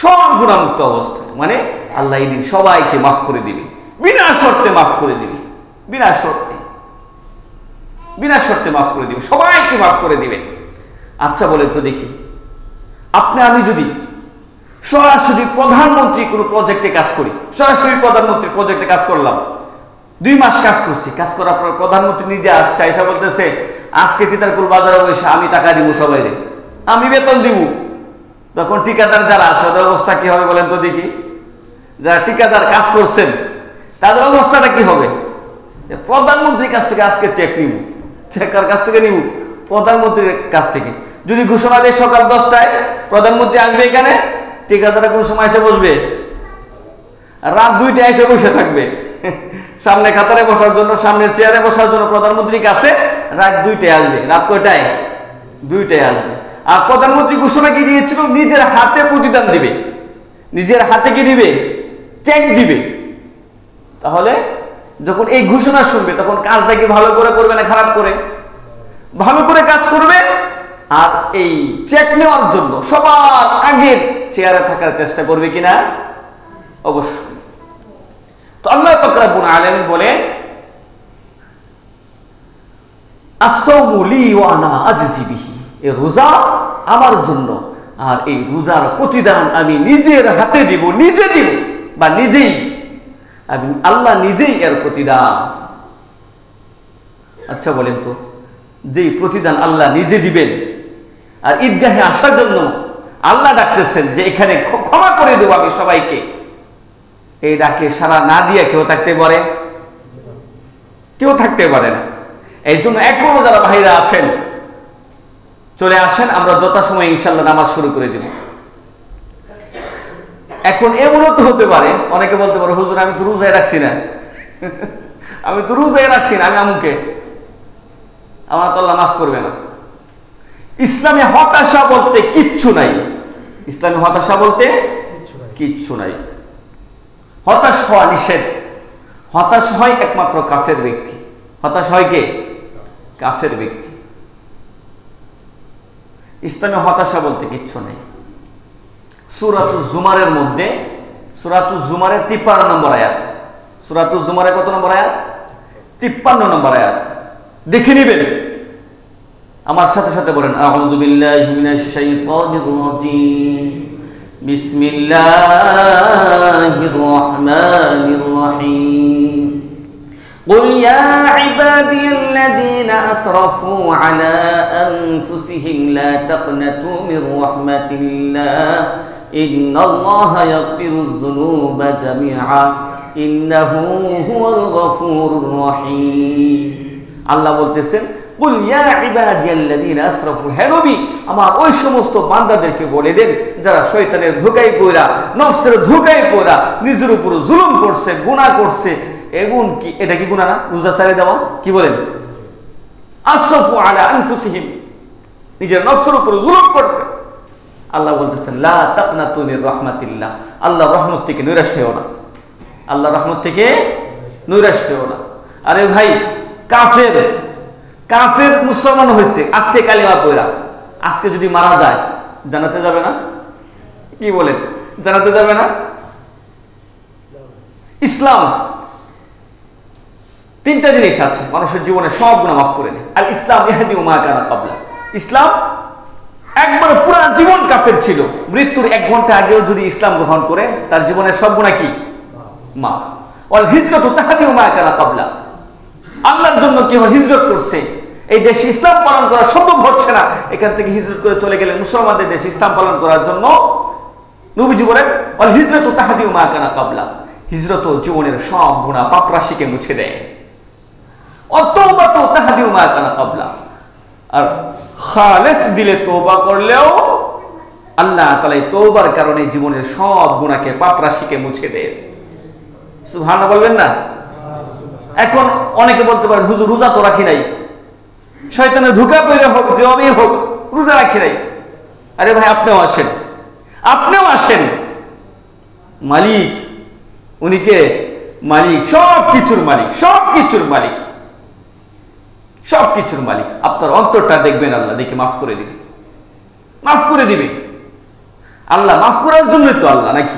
সব গুনাহমুক্ত অবস্থায়, মানে আল্লাহ এই দিন সবাইকে মাফ করে দিবে, বিনা শর্তে মাফ করে দিবে, বিনা শর্তে, বিনা শর্তে মাফ করে দিবে, সবাইকে মাফ করে দিবে। আচ্ছা বলেন তো দেখি, আপনি আমি যদি সরাসরি প্রধানমন্ত্রী কোনো প্রজেক্টে কাজ করি, সরাসরি প্রধানমন্ত্রী প্রজেক্টে কাজ করলাম, 2 মাস কাজ করছি, কাজ করার পর প্রধানমন্ত্রী নিজে আসছে, এসে বলতেছে আজকে তিতারকুল বাজারে বসে আমি টাকা দিব সবাইরে, আমি বেতন দিব, তখন ঠিকাদার যারা আছে ওদের অবস্থা কি হবে বলেন তো দেখি? যারা ঠিকাদার কাজ করছেন তাদের অবস্থাটা কি হবে? প্রধানমন্ত্রীর কাছ থেকে আজকে চেক নিব, চেক কার কাছ থেকে নিব? প্রধানমন্ত্রীর কাছ থেকে। যদি ঘোষণা দেয় সকাল 10টায় প্রধানমন্ত্রী আসবে এখানে, ঠিকাদাররা কোন সময় এসে বসবে? রাত 2টায় এসে বসে থাকবে সামনে কাতারে বসার জন্য, সামনের চেয়ারে বসার জন্য প্রধানমন্ত্রীর কাছে রাত 2টায় আসবে। রাত কয়টায়? 2টায় আসবে। আর প্রধানমন্ত্রী ঘোষণা কি দিয়েছিল? নিজের হাতে প্রতিদান দিবে, নিজের হাতে কি দিবে? চেক দিবে। তাহলে যখন এই ঘোষণা শুনবে তখন কাজটা কি ভালো করে করবে না খারাপ করে? ভালো করে কাজ করবে। আর এই চেক নেওয়ার জন্য সবার আগের চেয়ারে থাকার চেষ্টা করবে কিনা? অবশ্যই। তো আল্লাহ পাক রব্বুল আলামিন বলেন আস-সাওমু লি ওয়া আনা আজজি বিহি, এই রোজা আমার জন্য, আর এই রোজার প্রতিদান আমি নিজের হাতে দিব, নিজে দিব, বা নিজেই আমি আল্লাহ নিজেই এর প্রতিদান। আচ্ছা বলেন তো, যেই প্রতিদান আল্লাহ নিজে দিবেন, আর ঈদগাহে আসার জন্য আল্লাহ ডাকতেছেন যে এখানে ক্ষমা করে দেবো আমি সবাইকে, এই ডাকে সাড়া না দিয়ে কেউ থাকতে পারে? কেউ থাকতে পারে না। এই জন্য এখনো যারা ভাইরা আছেন চলে আসেন, আমরা যথাসময়ে ইনশাল্লাহ নামাজ শুরু করে দেব। এখন এমনও তো হতে পারে, অনেকে বলতে পারে হুজুর আমি তো রোজায় রাখছি না, আমি তো রোজায় রাখছি না, আমি আমুকে, আমার তো আল্লাহ মাফ করবে না। ইসলামে হতাশা বলতে কিচ্ছু নাই, ইসলামে হতাশা বলতে কিচ্ছু নাই। হতাশ হওয়া নিষেধ। হতাশ হয় একমাত্র কাফের ব্যক্তি। হতাশ হয় কে? কাফের ব্যক্তি। ইসলামে হতাশা বলতে কিচ্ছু নেই। সূরাতুজ জুমারের মধ্যে, সূরাতুজ জুমারের 53 নম্বর আয়াত, সূরাতুজ জুমারের কত নম্বর আয়াত? 53 নম্বর আয়াত দেখে নেবেন। আমার সাথে সাথে বলেন আউযু বিল্লাহি মিনাশ শাইতানির রাজীম, বিসমিল্লাহির রহমানির রহিম। قل يا عبادي الذين أسرفوا على أنفسهم لا تقنطوا من رحمة الله إن الله يغفر الذنوب جميعا إنه هو الغفور الرحيم আল্লাহ বলতেছেন কুল ইয়া ইবাদিয়াল্লাযীনা আসরাফু, হে নবী আমার ওই সমস্ত বান্দাদেরকে বলে দেন যারা শয়তানের ধোঁকায় পড়া, নফসের ধোঁকায় পড়া, নিজের উপর জুলুম করছে, গুনাহ করছে। এবং কি এটা কি গুনাহ না? রোজা ছেড়ে দেওয়া, কি বলেন? আসরাফু আলা আনফুসিহিম, নিজের নফসের উপর জুলুম করছে। আল্লাহ বলতেছেন লা তাকনাতু মির রাহমাতিল্লাহ, আল্লাহর রহমত থেকে নিরাশ হইও না, আল্লাহর রহমত থেকে নিরাশ হইও না। আরে ভাই, কাফের মুসলমান হয়েছে আজকে কালিমা পড়া, আজকে যদি মারা যায় জান্নাতে যাবে না? কি বলেন, জান্নাতে যাবে না? ইসলাম তিনটা জিনিস আছে মানুষের জীবনে সব গুনাহ মাফ করে দেয়। আর ইসলাম ইহদি মা কানা ক্বাবলা, ইসলাম একবার পুরো জীবন কাফের ছিল, মৃত্যুর 1 ঘন্টা আগেও যদি ইসলাম গ্রহণ করে তার জীবনের সব গুনাহ কি মাফ। ওয়াল হিজরাতু তাহদি মা কানা ক্বাবলা, আল্লাহর জন্য কেউ হিজরত করছে, এই দেশে ইসলাম পালন করা সম্ভব হচ্ছে না, এখান থেকে হিজরত করে চলে গেলেন মুসলমানদের দেশে ইসলাম পালন করার জন্য। নবীজি বলেন ওয়াল হিজরাতু তাহদি মা কানা ক্বাবলা, হিজরত জীবনের সব গুনাহ পাপ রাশিকে মুছে দেয়। অতওবাতু তাহদি মা কানা ক্বাবলা, আর খালেস দিলে তওবা করলেও আল্লাহ তাআলা এই তওবার কারণে জীবনের সব গুনাহকে পাপ রাশিকে মুছে দেয়। সুবহানাল্লাহ বলবেন না? এখন অনেকে বলতে পারেন হুজুর রোজা তো রাখি নাই, শয়তানের ধোঁকা পড়ে হোক যেভাবেই হোক রোজা রাখি নাই। আরে ভাই, আপনিও আসেন, আপনিও আসেন। মালিক উনি কে? মালিক, সব কিছুর মালিক, সব কিছুর মালিক, সব কিছুর মালিক। আপনার অন্তরটা দেখবেন, আল্লাহ দেখে মাফ করে দিবে, মাফ করে দিবে। আল্লাহ মাফ করার জন্যই তো আল্লাহ, নাকি?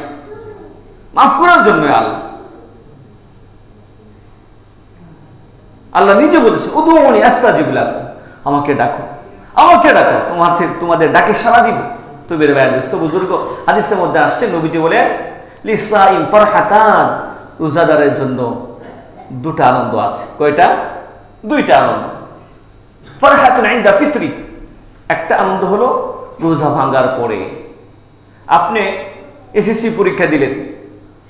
মাফ করার জন্য আল্লাহ। আল্লাহ নিজে বলেছে উদউনি আস্তাজিব লাকুম, আমাকে ডাকো, আমাকে ডাকো, তোমাদের ডাকে সাড়া দিব। তো বের হাদিস তো বুজুর্গ হাদিসের মধ্যে আসছে, নবীজি বলে লিসাইম ফারহাতান, রোজাদারের জন্য 2টা আনন্দ আছে। কয়টা? 2টা আনন্দ। ফারহাতুন ইনদা ফিতরি, একটা আনন্দ হলো রোজা ভাঙার পরে। আপনি এসএসসি পরীক্ষা দিলেন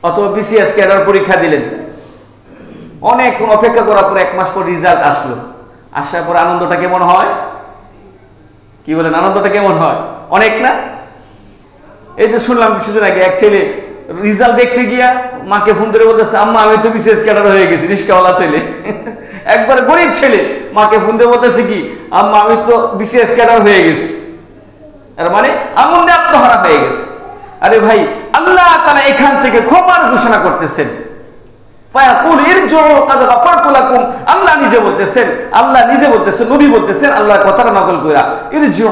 অথবা বিসিএস ক্যাডার পরীক্ষা দিলেন, অনেকক্ষণ অপেক্ষা করার পর 1 মাস পর রেজাল্ট আসলো, আসার পর আনন্দটা কেমন হয়? কি বলেন, আনন্দটা কেমন হয়? অনেক না? এই যে শুনলাম কিছুদিন আগে এক ছেলে রেজাল্ট দেখতে গিয়া মাকে ফোন করে বলতেছে আম্মা আমি তো বিসিএস ক্যাডার হয়ে গেছি। রিস্কাওয়ালা ছেলে, একবার গরিব ছেলে, মাকে ফোন দিয়ে বলতেছে কি আম্মা আমি তো বিসিএস ক্যাডার হয়ে গেছি। এর মানে আনন্দে আত্মহারা হয়ে গেছে। আরে ভাই, আল্লাহ তাআলা এখান থেকে ক্ষমার ঘোষণা করতেছেন। ফায়াকুল ইরজু কাদ গাফারতু লাকুম, আল্লাহ নিজে বলতেছেন, আল্লাহ নিজে বলতেছেন, নবী বলতেছেন, আল্লাহর কথাটা নকল কইরা ইরজু,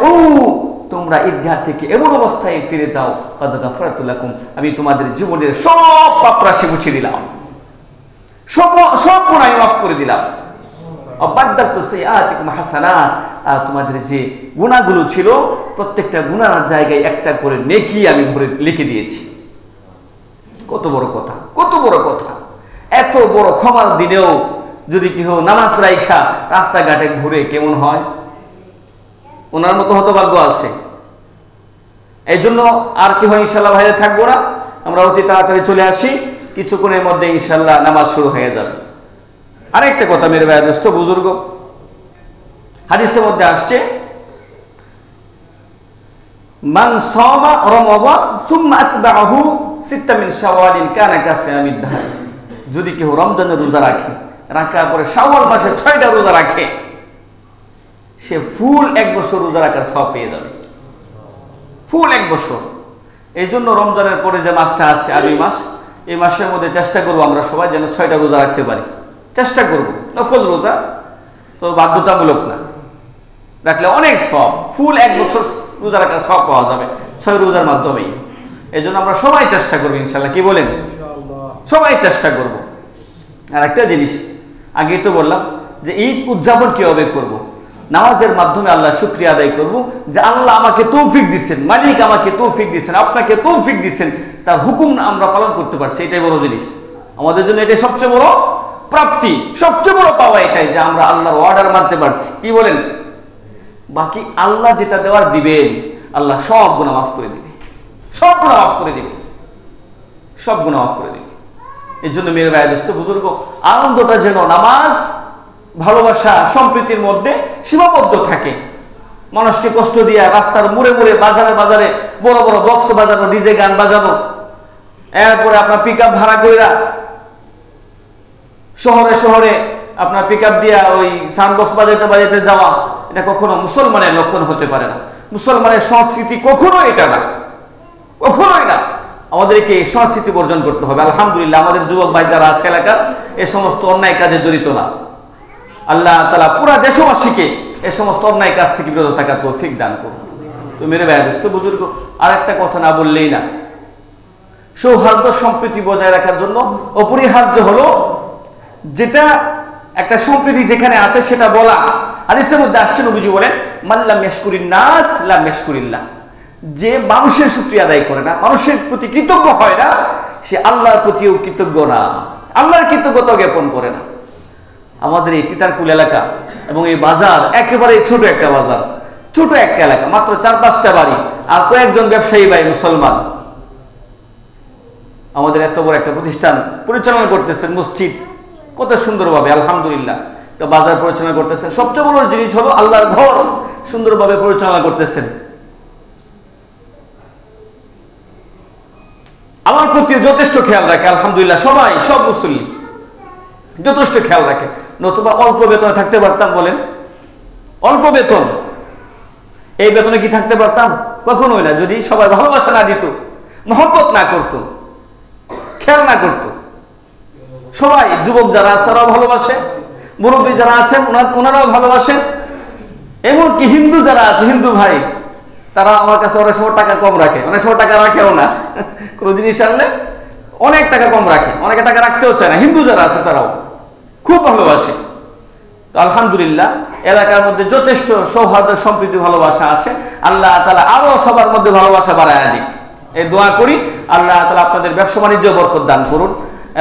তোমরা ঈদগাহ থেকে এমন অবস্থায় ফিরে যাও কাদ গাফারতু লাকুম, আমি তোমাদের জীবনের সব পাপ রাশি মুছে দিলাম, সব গুনাহ মাফ করে দিলাম। আবাদদাতু সাইয়াতিকুম হাসানাত, আর তোমাদের যে গুনাহগুলো ছিল প্রত্যেকটা গুনাহের জায়গায় একটা করে নেকি আমি ভরে লিখে দিয়েছি। কত বড় কথা, কত বড় কথা! এত বড় ক্ষমার দিনেও যদি কেউ নামাজ রাইখা রাস্তাঘাটে ঘুরে কেমন হয়? ওনার মতো হতভাগ্য আছে। এই জন্য আর কি হয়, ইনশাল্লাহ ভাইরে থাকবো না, আমরা অতি তাড়াতাড়ি চলে আসি, কিছুক্ষণের মধ্যে ইনশাল্লাহ নামাজ শুরু হয়ে যাবে। আরেকটা কথা মেরে ভাই দোস্ত বুজুর্গ, হাদিসের মধ্যে আসছে মান সামা রমাদান সুম্মা আতবাহু সিত্তা মিন শাওয়ালিন কানা কাসিয়ামিদ দাহর, যদি কেউ রমজানের রোজা রাখে, রাখার পরে শাওয়াল মাসে 6টা রোজা রাখে, সে ফুল 1 বছর রোজা রাখার সওয়াব পেয়ে যাবে, ফুল 1 বছর। এই জন্য রমজানের পরে যে মাসটা আছে আরবি মাস, এই মাসের মধ্যে চেষ্টা করবো আমরা সবাই যেন 6টা রোজা রাখতে পারি, চেষ্টা করবো। নফল রোজা তো বাধ্যতামূলক না, রাখলে অনেক সওয়াব, ফুল 1 বছর রোজা রাখার সওয়াব পাওয়া যাবে 6 রোজার মাধ্যমেই। এই জন্য আমরা সবাই চেষ্টা করবো ইনশাল্লাহ, কি বলেন? সবাই চেষ্টা করব। আর একটা জিনিস আগেই তো বললাম যে ঈদ উদযাপন কিভাবে করব, নামাজের মাধ্যমে আল্লাহ শুকরিয়া আদায় করব যে আল্লাহ আমাকে তৌফিক দিচ্ছেন, মালিক আমাকে তৌফিক দিচ্ছেন, আপনাকে তৌফিক দিচ্ছেন, তার হুকুম আমরা পালন করতে পারছি, এটাই বড় জিনিস আমাদের জন্য, এটাই সবচেয়ে বড় প্রাপ্তি, সবচেয়ে বড় পাওয়া এটাই যে আমরা আল্লাহর অর্ডার মানতে পারছি। কি বলেন? বাকি আল্লাহ যেটা দেওয়ার দিবেন, আল্লাহ সব গুনাহ মাফ করে দিবে, সব গুনাহ মাফ করে দিবে, সব গুনাহ মাফ করে দিবে। এই জন্য মেয়ের ভাই দোস্ত বুজুর্গ, আনন্দটা যেন নামাজ, ভালোবাসা, সম্প্রীতির মধ্যে সীমাবদ্ধ থাকে। মানুষকে কষ্ট দিয়া রাস্তার মোড়ে মোড়ে, বাজারে বাজারে বড় বড় বক্স বাজানো, ডিজে গান বাজানো, এরপরে আপনার পিক আপ ভাড়া কইরা শহরে শহরে আপনার পিক আপ দিয়া ওই সাউন্ড বক্স বাজাইতে বাজাইতে যাওয়া, এটা কখনো মুসলমানের লক্ষণ হতে পারে না। মুসলমানের সংস্কৃতি কখনো এটা না, কখনোই না। আমাদেরকে এই সংস্কৃতি বর্জন করতে হবে। আলহামদুলিল্লাহ আমাদের যুবক ভাই যারা আছে এলাকার, এ সমস্ত অন্যায় কাজে জড়িত না। আল্লাহ তাআলা পুরা দেশবাসীকে এ সমস্ত অন্যায় কাজ থেকে বিরত থাকার তৌফিক দান করুন। তো মেরে ভাই দোস্ত বুজুর্গ, আর একটা কথা না বললেই না, সৌহার্দ্য সম্প্রীতি বজায় রাখার জন্য অপরিহার্য হলো যেটা একটা সম্প্রীতি যেখানে আছে সেটা বলা। হাদিসের মধ্যে আসছে, নবীজি বলেন, মাল্লাম ইয়াশকুরিন নাস লাম ইয়াশকুরিল্লাহ, যে মানুষের শুকরিয়া আদায় করে না, মানুষের প্রতি কৃতজ্ঞ হয় না, সে আল্লাহর প্রতিও কৃতজ্ঞ না, আল্লাহর কৃতজ্ঞতা জ্ঞাপন করে না। আমাদের এই তিতারকুল এলাকা এবং এই বাজার একেবারে ছোট একটা বাজার, ছোট একটা এলাকা, মাত্র 4-5টা বাড়ি আর কয়েকজন ব্যবসায়ী ভাই মুসলমান। আমাদের এত বড় একটা প্রতিষ্ঠান পরিচালনা করতেছেন, মসজিদ কত সুন্দরভাবে আলহামদুলিল্লাহ বাজার পরিচালনা করতেছেন। সবচেয়ে বড় জিনিস হলো আল্লাহর ঘর সুন্দরভাবে পরিচালনা করতেছেন। আমার প্রতি যথেষ্ট খেয়াল রাখে আলহামদুলিল্লাহ, সবাই, সব মুসল্লি যথেষ্ট খেয়াল রাখে। নতুবা অল্প বেতনে থাকতে পারতাম? বলেন, অল্প বেতন, এই বেতনে কি থাকতে পারতাম? কখনোই না। যদি সবাই ভালোবাসা না দিত, মহব্বত না করত, খেয়াল না করত। সবাই, যুবক যারা আছে ওরাও ভালোবাসে, মুরব্বী যারা আছেন ওনারাও ভালোবাসেন, এমনকি হিন্দু যারা আছে, হিন্দু ভাই, তারা আমার কাছে অনেক সময় টাকা কম রাখে, অনেক সময় টাকা রাখেও না। কোনো জিনিস আনলে অনেক টাকা কম রাখে, অনেকে টাকা রাখতেও চায় না। হিন্দু যারা আছে তারাও খুব ভালোবাসে। তো আলহামদুলিল্লাহ এলাকার মধ্যে যথেষ্ট সৌহার্দ্য সম্প্রীতি ভালোবাসা আছে। আল্লাহ তাআলা আরো সবার মধ্যে ভালোবাসা বাড়ায় দিক, এই দোয়া করি। আল্লাহ তাআলা আপনাদের ব্যবসা বাণিজ্য বরকত দান করুন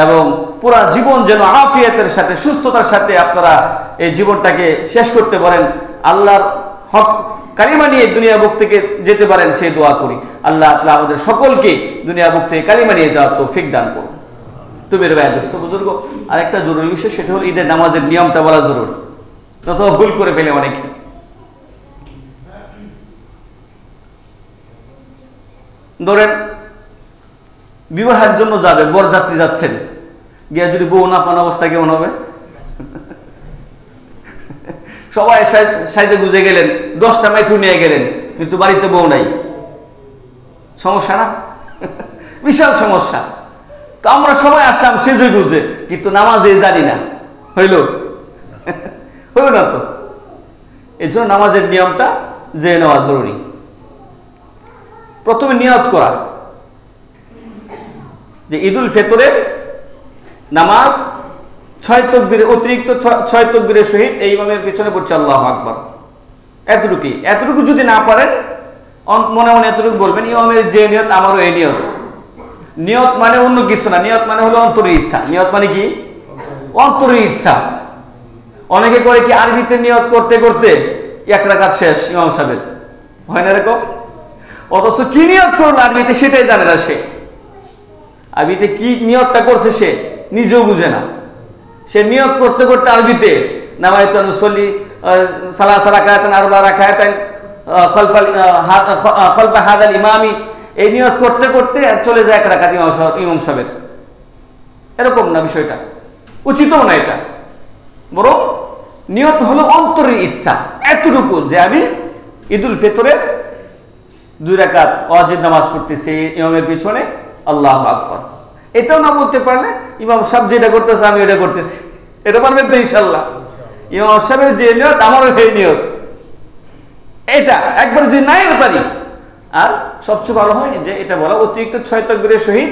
এবং পুরা জীবন যেন আফিয়াতের সাথে, সুস্থতার সাথে আপনারা এই জীবনটাকে শেষ করতে পারেন, আল্লাহর হক কালিমা নিয়ে দুনিয়া বুক থেকে যেতে পারেন, সেই দোয়া করি। আল্লাহ তাআলা আমাদের সকলকে দুনিয়া বুক থেকে কালিমা নিয়ে যাওয়ার তৌফিক দান করুন। তো মেরে ভাই দোস্ত বুজুর্গ, আরেকটা জরুরি বিষয়, সেটা হলো ঈদের নামাজের নিয়মটা বলা জরুরি, অথবা ভুল করে ফেলে অনেকে। ধরেন বিবাহের জন্য যাবে, বরযাত্রী যাচ্ছেন, গিয়া যদি বউ না পান অবস্থা কেমন হবে? সবাই সাইজে গুজে গেলেন, 10টা মাইটু নিয়ে গেলেন, কিন্তু বাড়িতে বউ নাই, সমস্যা না? বিশাল সমস্যা। তো আমরা সবাই আসলাম সেজে গুজে, কিন্তু নামাজে জানি না, হইল হইল না। তো এই জন্য নামাজের নিয়মটা জেনে নেওয়া জরুরি। প্রথমে নিয়ত করা যে ঈদুল ফিতরের নামাজ 6 তাকবীর, অতিরিক্ত 6 তাকবীরের সহিত এই ইমামের পিছনে পড়ছে আল্লাহু আকবার। এতটুকুই, এতটুকু যদি না পারেন মনে মনে এতটুকু বলবেন, ইমামের যে নিয়ত আমারও এই নিয়ত। নিয়ত মানে অন্য কিছু না, নিয়ত মানে হলো অন্তরের ইচ্ছা। নিয়ত মানে কি? অন্তরের ইচ্ছা। অনেকে করে কি আরবিতে নিয়ত করতে করতে 1 রাকাত শেষ ইমাম সাহেবের, হয় না এরকম? অথচ কি নিয়ত করলো আরবিতে সেটাই জানে না সে। আরবিতে কি নিয়তটা করছে সে নিজেও বুঝে না। সে নিয়ত করতে করতে আরবিতে নামাইতু নুসল্লি সালাসা রাকাতান আরবা রাকাতান খালফা হাদাল ইমামি, এই নিয়ত করতে করতে চলে যায় 1 রাকাত ইমাম সাহেবের। এরকম না বিষয়টা, উচিতও না এটা। বরং নিয়ত হলো অন্তরের ইচ্ছা, এতটুকু যে আমি ঈদুল ফিতরের 2 রাকাত ওয়াজিব নামাজ পড়তেছি ইমামের পিছনে, আল্লাহু আকবার। এটাও না বলতে পারলে ইমাম সাহেব যেটা করতেছে আমি এটা করতেছি, এটা পারবেন তো ইনশাআল্লাহ? ইমাম সাহেবের যে নিয়ত আমারও সেই নিয়ত, এটা একবার যদি নাই পারি। আর সবচেয়ে ভালো হয় যে এটা বলা অতিরিক্ত 6 তাকবীরের সহিত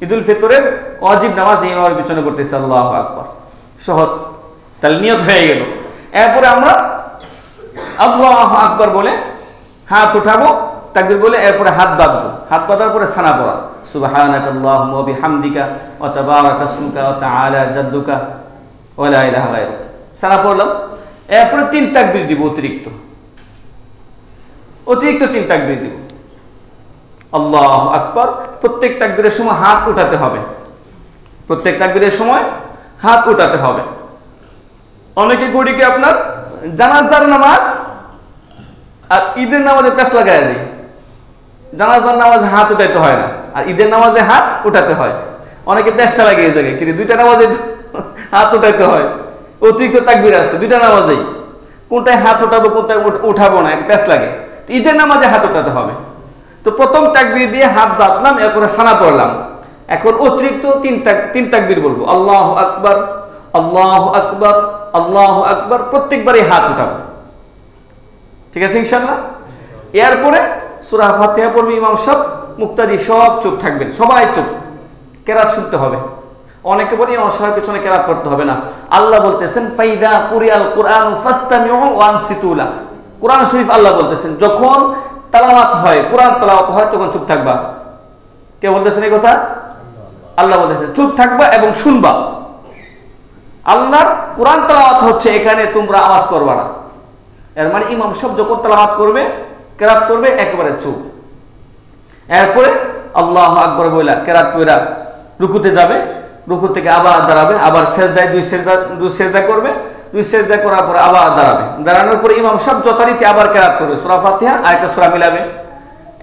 ঈদুল ফিতরের ওয়াজিব নামাজ ইমামের পিছনে করতেছি, আল্লাহু আকবার। সহজ, তাহলে নিয়ত হয়ে গেল। এরপরে আমরা আল্লাহু আকবার বলে হাত উঠাবো, তাকবীর বলে এরপরে হাত বাঁধবো। হাত বাঁধার পরে সানা পড়া, সুবহানাকাল্লাহুম্মা ওয়া বিহামদিকা ওয়া তাবারাকা ইসমুকা ওয়া তাআলা জাদ্দুকা ওয়ালা ইলাহা ইল্লাল্লাহ সানা পড়লাম, এরপরে 3 তাকবীর দিব, অতিরিক্ত 3 তাকবীর দিব। আল্লাহু আকবার। প্রত্যেক তাকবীরের সময় হাত উঠাতে হবে, প্রত্যেক তাকবীরের সময় হাত উঠাতে হবে। অনেকে গড়িকে আপনার জানাজার নামাজ আর ঈদের নামাজে পেছ লাগায় দেয়। জানাজার নামাজে হাত উঠাইতে হয় না, আর ঈদের নামাজে হাত উঠাতে হয়। অনেকে পেছটা লাগিয়ে যায়, কিন্তু 2টা নামাজে হাত উঠাইতে হয়। অতিরিক্ত তাকবীর আছে 2টা নামাজেই, কোনটায় হাত উঠাবো কোনটায় উঠাবো না, একটা পেছ লাগে। ঈদের নামাজে হাত উঠাতে হবে। তো প্রথম তাকবীর দিয়ে হাত বাঁধলাম, এরপরে সানা পড়লাম। এখন অতিরিক্ত 3 তাকবীর বলবো, আল্লাহু আকবার, আল্লাহু আকবার, আল্লাহু আকবার। প্রত্যেকবারই হাত উঠাবো, ঠিক আছে ইনশাআল্লাহ। এরপরে সূরা ফাতিহা পড়বে ইমাম সাহেব, মুক্তাদি সব চুপ থাকবেন, সবাই চুপ, কেরাত শুনতে হবে। অনেকে বলে ইমাম সাহেবের পিছনে কেরাত পড়তে হবে না। আল্লাহ বলতেছেন ফাইদা কুরিয়াল কুরআন ফাসতামিউ ওয়া আনসিতু লা। কোরআন শরীফ আল্লাহ বলতেছেন যখন তেলাওয়াত হয়, কোরআন তেলাওয়াত হয়, তখন চুপ থাকবা। কে বলতেছেন এই কথা? আল্লাহ বলতেছেন চুপ থাকবা এবং শুনবা। আল্লাহর কোরআন তেলাওয়াত হচ্ছে, এখানে তোমরা আওয়াজ করবা না। এর মানে ইমাম সাহেব যখন তেলাওয়াত করবে, কেরাত করবে, একেবারে চুপ। এরপরে আল্লাহু আকবার বইলা কেরাত পড়া রুকুতে যাবে, রুকু থেকে আবার দাঁড়াবে, আবার সেজদায় 2 সেজদা করবে, 2 সেজদা করার পরে আবার দাঁড়াবে। দাঁড়ানোর পরে ইমাম সাহেব যথারীতি আবার কেরাত করবে, সূরা ফাতিহা আর একটা সূরা মিলাবে।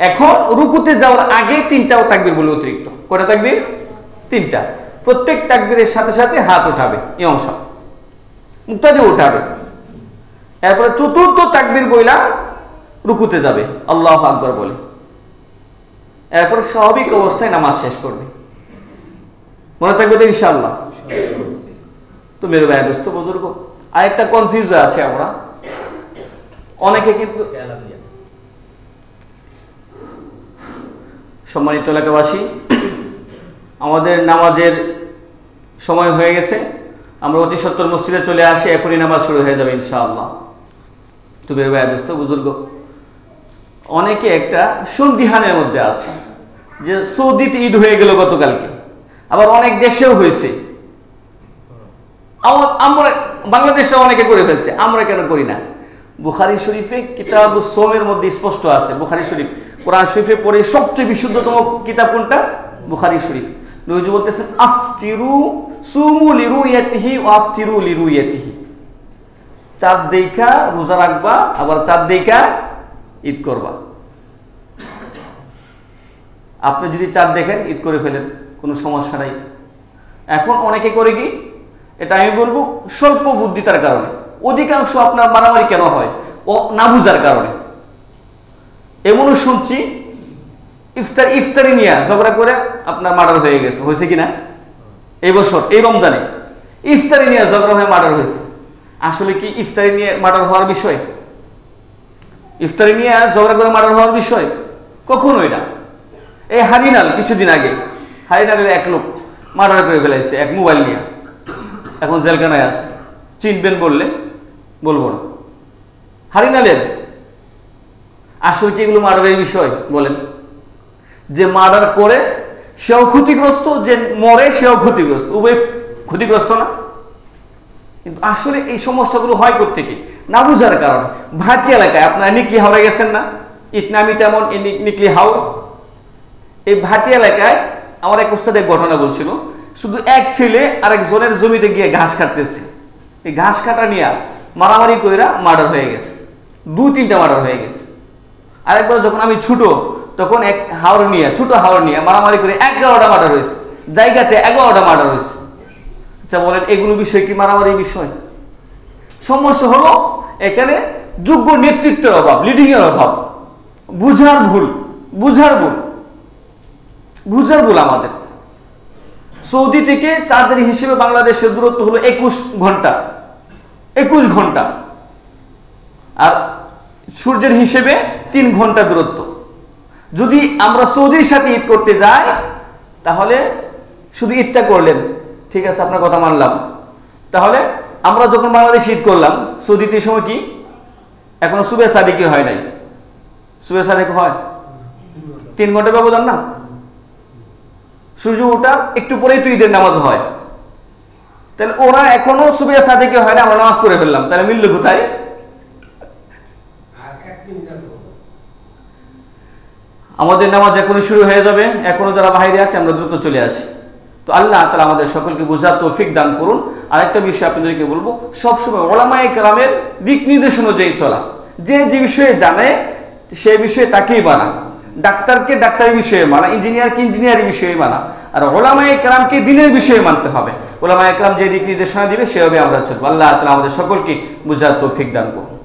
এখন রুকুতে যাওয়ার আগে 3টাও তাকবীর বলে অতিরিক্ত। কয়টা তাকবীর? 3টা। প্রত্যেক তাকবীরের সাথে সাথে হাত উঠাবে ইমাম সাহেব, মুক্তাদি উঠাবে। এরপরে 4র্থ তাকবীর বইলা রুকুতে যাবে আল্লাহু আকবার বলে। এরপর স্বাভাবিক অবস্থায় নামাজ শেষ করবে। মনে থাকবে তো ইনশাআল্লাহ? তো মেরে ভাই দোস্ত বুজুর্গ, আরেকটা কনফিউজ আছে আমরা অনেকে, কিন্তু সম্মানিত এলাকাবাসী, আমাদের নামাজের সময় হয়ে গেছে। আমরা অতি সত্বর মসজিদে চলে আসি, এখনই নামাজ শুরু হয়ে যাবে ইনশাআল্লাহ। তো মেরে ভাই দোস্ত বুজুর্গ, অনেকে একটা সন্দিহানের মধ্যে আছে যে সৌদিতে ঈদ হয়ে গেল গতকালকে, আবার অনেক দেশেও হয়েছে। আমরা বাংলাদেশে অনেকে করে ফেলছে, আমরা কেন করি না? বুখারী শরীফে কিতাবুস সোমের মধ্যে স্পষ্ট আছে। বুখারী শরীফ, কোরআন শরীফে পড়ে সবচেয়ে বিশুদ্ধতম কিতাব কোনটা? বুখারী শরীফ। নবীজি বলতেছেন আফতিরু সুমু লিরুয়াতিহি ওয়া আফতিরু লিরুয়াতিহি। চাঁদ দেখা রোজা রাখবা, আবার চাঁদ দেখা ঈদ করবা। আপনি যদি চাঁদ দেখেন ঈদ করে ফেলেন, কোনো সমস্যা নাই। এখন অনেকে করে কি, এটা আমি বলবো স্বল্প বুদ্ধিতার কারণে। অধিকাংশ আপনার মারামারি কেন হয়? ও না বুঝার কারণে। এমনও শুনছি ইফতারি নিয়ে ঝগড়া করে আপনার মার্ডার হয়ে গেছে, হয়েছে কিনা? এই বছর এই রমজানে ইফতারি নিয়ে ঝগড়া হয়ে মার্ডার হয়েছে। আসলে কি ইফতারি নিয়ে মার্ডার হওয়ার বিষয়? ইফতারি নিয়ে ঝগড়া করে মার্ডার হওয়ার বিষয়? কখনোই না। এই হারিনাল কিছুদিন আগে, হারিনালের এক লোক মার্ডার করে ফেলাইছে এক মোবাইল নিয়ে, এখন জেলখানায় আছে। চিনবেন বললে বলবো না। হারিনালের আসলে কি এগুলো মার্ডারের বিষয়? বলেন। যে মার্ডার করে সেও ক্ষতিগ্রস্ত, যে মরে সেও ক্ষতিগ্রস্ত, উভয় ক্ষতিগ্রস্ত না? কিন্তু আসলে এই সমস্যাগুলো হয় কোত্থেকে? না বুঝার কারণে। ভাটি এলাকায় আপনারা নিকলি হাওড়ে গেছেন না? ইটনামি তেমন নিকলি হাওড়। এই ভাটি এলাকায় আমার এক উস্তাদ এক ঘটনা বলছিল, শুধু এক ছেলে আরেকজনের জমিতে গিয়ে ঘাস কাটতেছে। এই ঘাস কাটা নিয়ে মারামারি কইরা মার্ডার হয়ে গেছে, 2-3টা মার্ডার হয়ে গেছে। আরেকবার যখন আমি ছোট, তখন এক হাওড় নিয়ে, ছোট হাওড় নিয়ে মারামারি করে 11টা মার্ডার হয়েছে, জায়গাতে 11টা মার্ডার হয়েছে। আচ্ছা বলেন, এগুলো বিষয় কি মারামারি বিষয়? সমস্যা হলো এখানে যোগ্য নেতৃত্বের অভাব, লিডিং এর অভাব, বুঝার ভুল আমাদের। সৌদি থেকে চাঁদের হিসেবে বাংলাদেশের দূরত্ব হলো 21 ঘন্টা, আর সূর্যের হিসেবে 3 ঘন্টা দূরত্ব। যদি আমরা সৌদির সাথে ঈদ করতে যাই, তাহলে শুধু ঈদটা করলেন, ঠিক আছে আপনার কথা মানলাম। তাহলে আমরা যখন বাংলাদেশে ঈদ করলাম, সৌদিতে সময় কি এখনো সুবে সাদিকি হয় নাই? সুবে সাদিক হয় 3 ঘন্টা ব্যবধান না? সূর্য ওঠার একটু পরেই তো ঈদের নামাজ হয়। তাহলে ওরা এখনো সুবিয়া সাদিকে হয় না, আমরা নামাজ পড়ে ফেললাম, তাহলে মিলল কোথায়? আমাদের নামাজ এখনই শুরু হয়ে যাবে, এখনো যারা বাইরে আছে আমরা দ্রুত চলে আসি। তো আল্লাহ তাআলা আমাদের সকলকে বোঝার তৌফিক দান করুন। আরেকটা বিষয় আপনাদেরকে বলবো, সবসময় উলামায়ে কেরামের দিক নির্দেশ অনুযায়ী চলা। যে যে বিষয়ে জানে সেই বিষয়ে তাকেই মানা, ডাক্তারকে ডাক্তারি বিষয়ে মানা, ইঞ্জিনিয়ারকে ইঞ্জিনিয়ারি বিষয়ে মানা, আর উলামায়ে কেরামকে দ্বীনের বিষয়ে মানতে হবে। উলামায়ে কেরাম যে দিক নির্দেশনা দিবে সেভাবে আমরা চলবো। আল্লাহ তাআলা আমাদের সকলকে বোঝার তৌফিক দান করুন।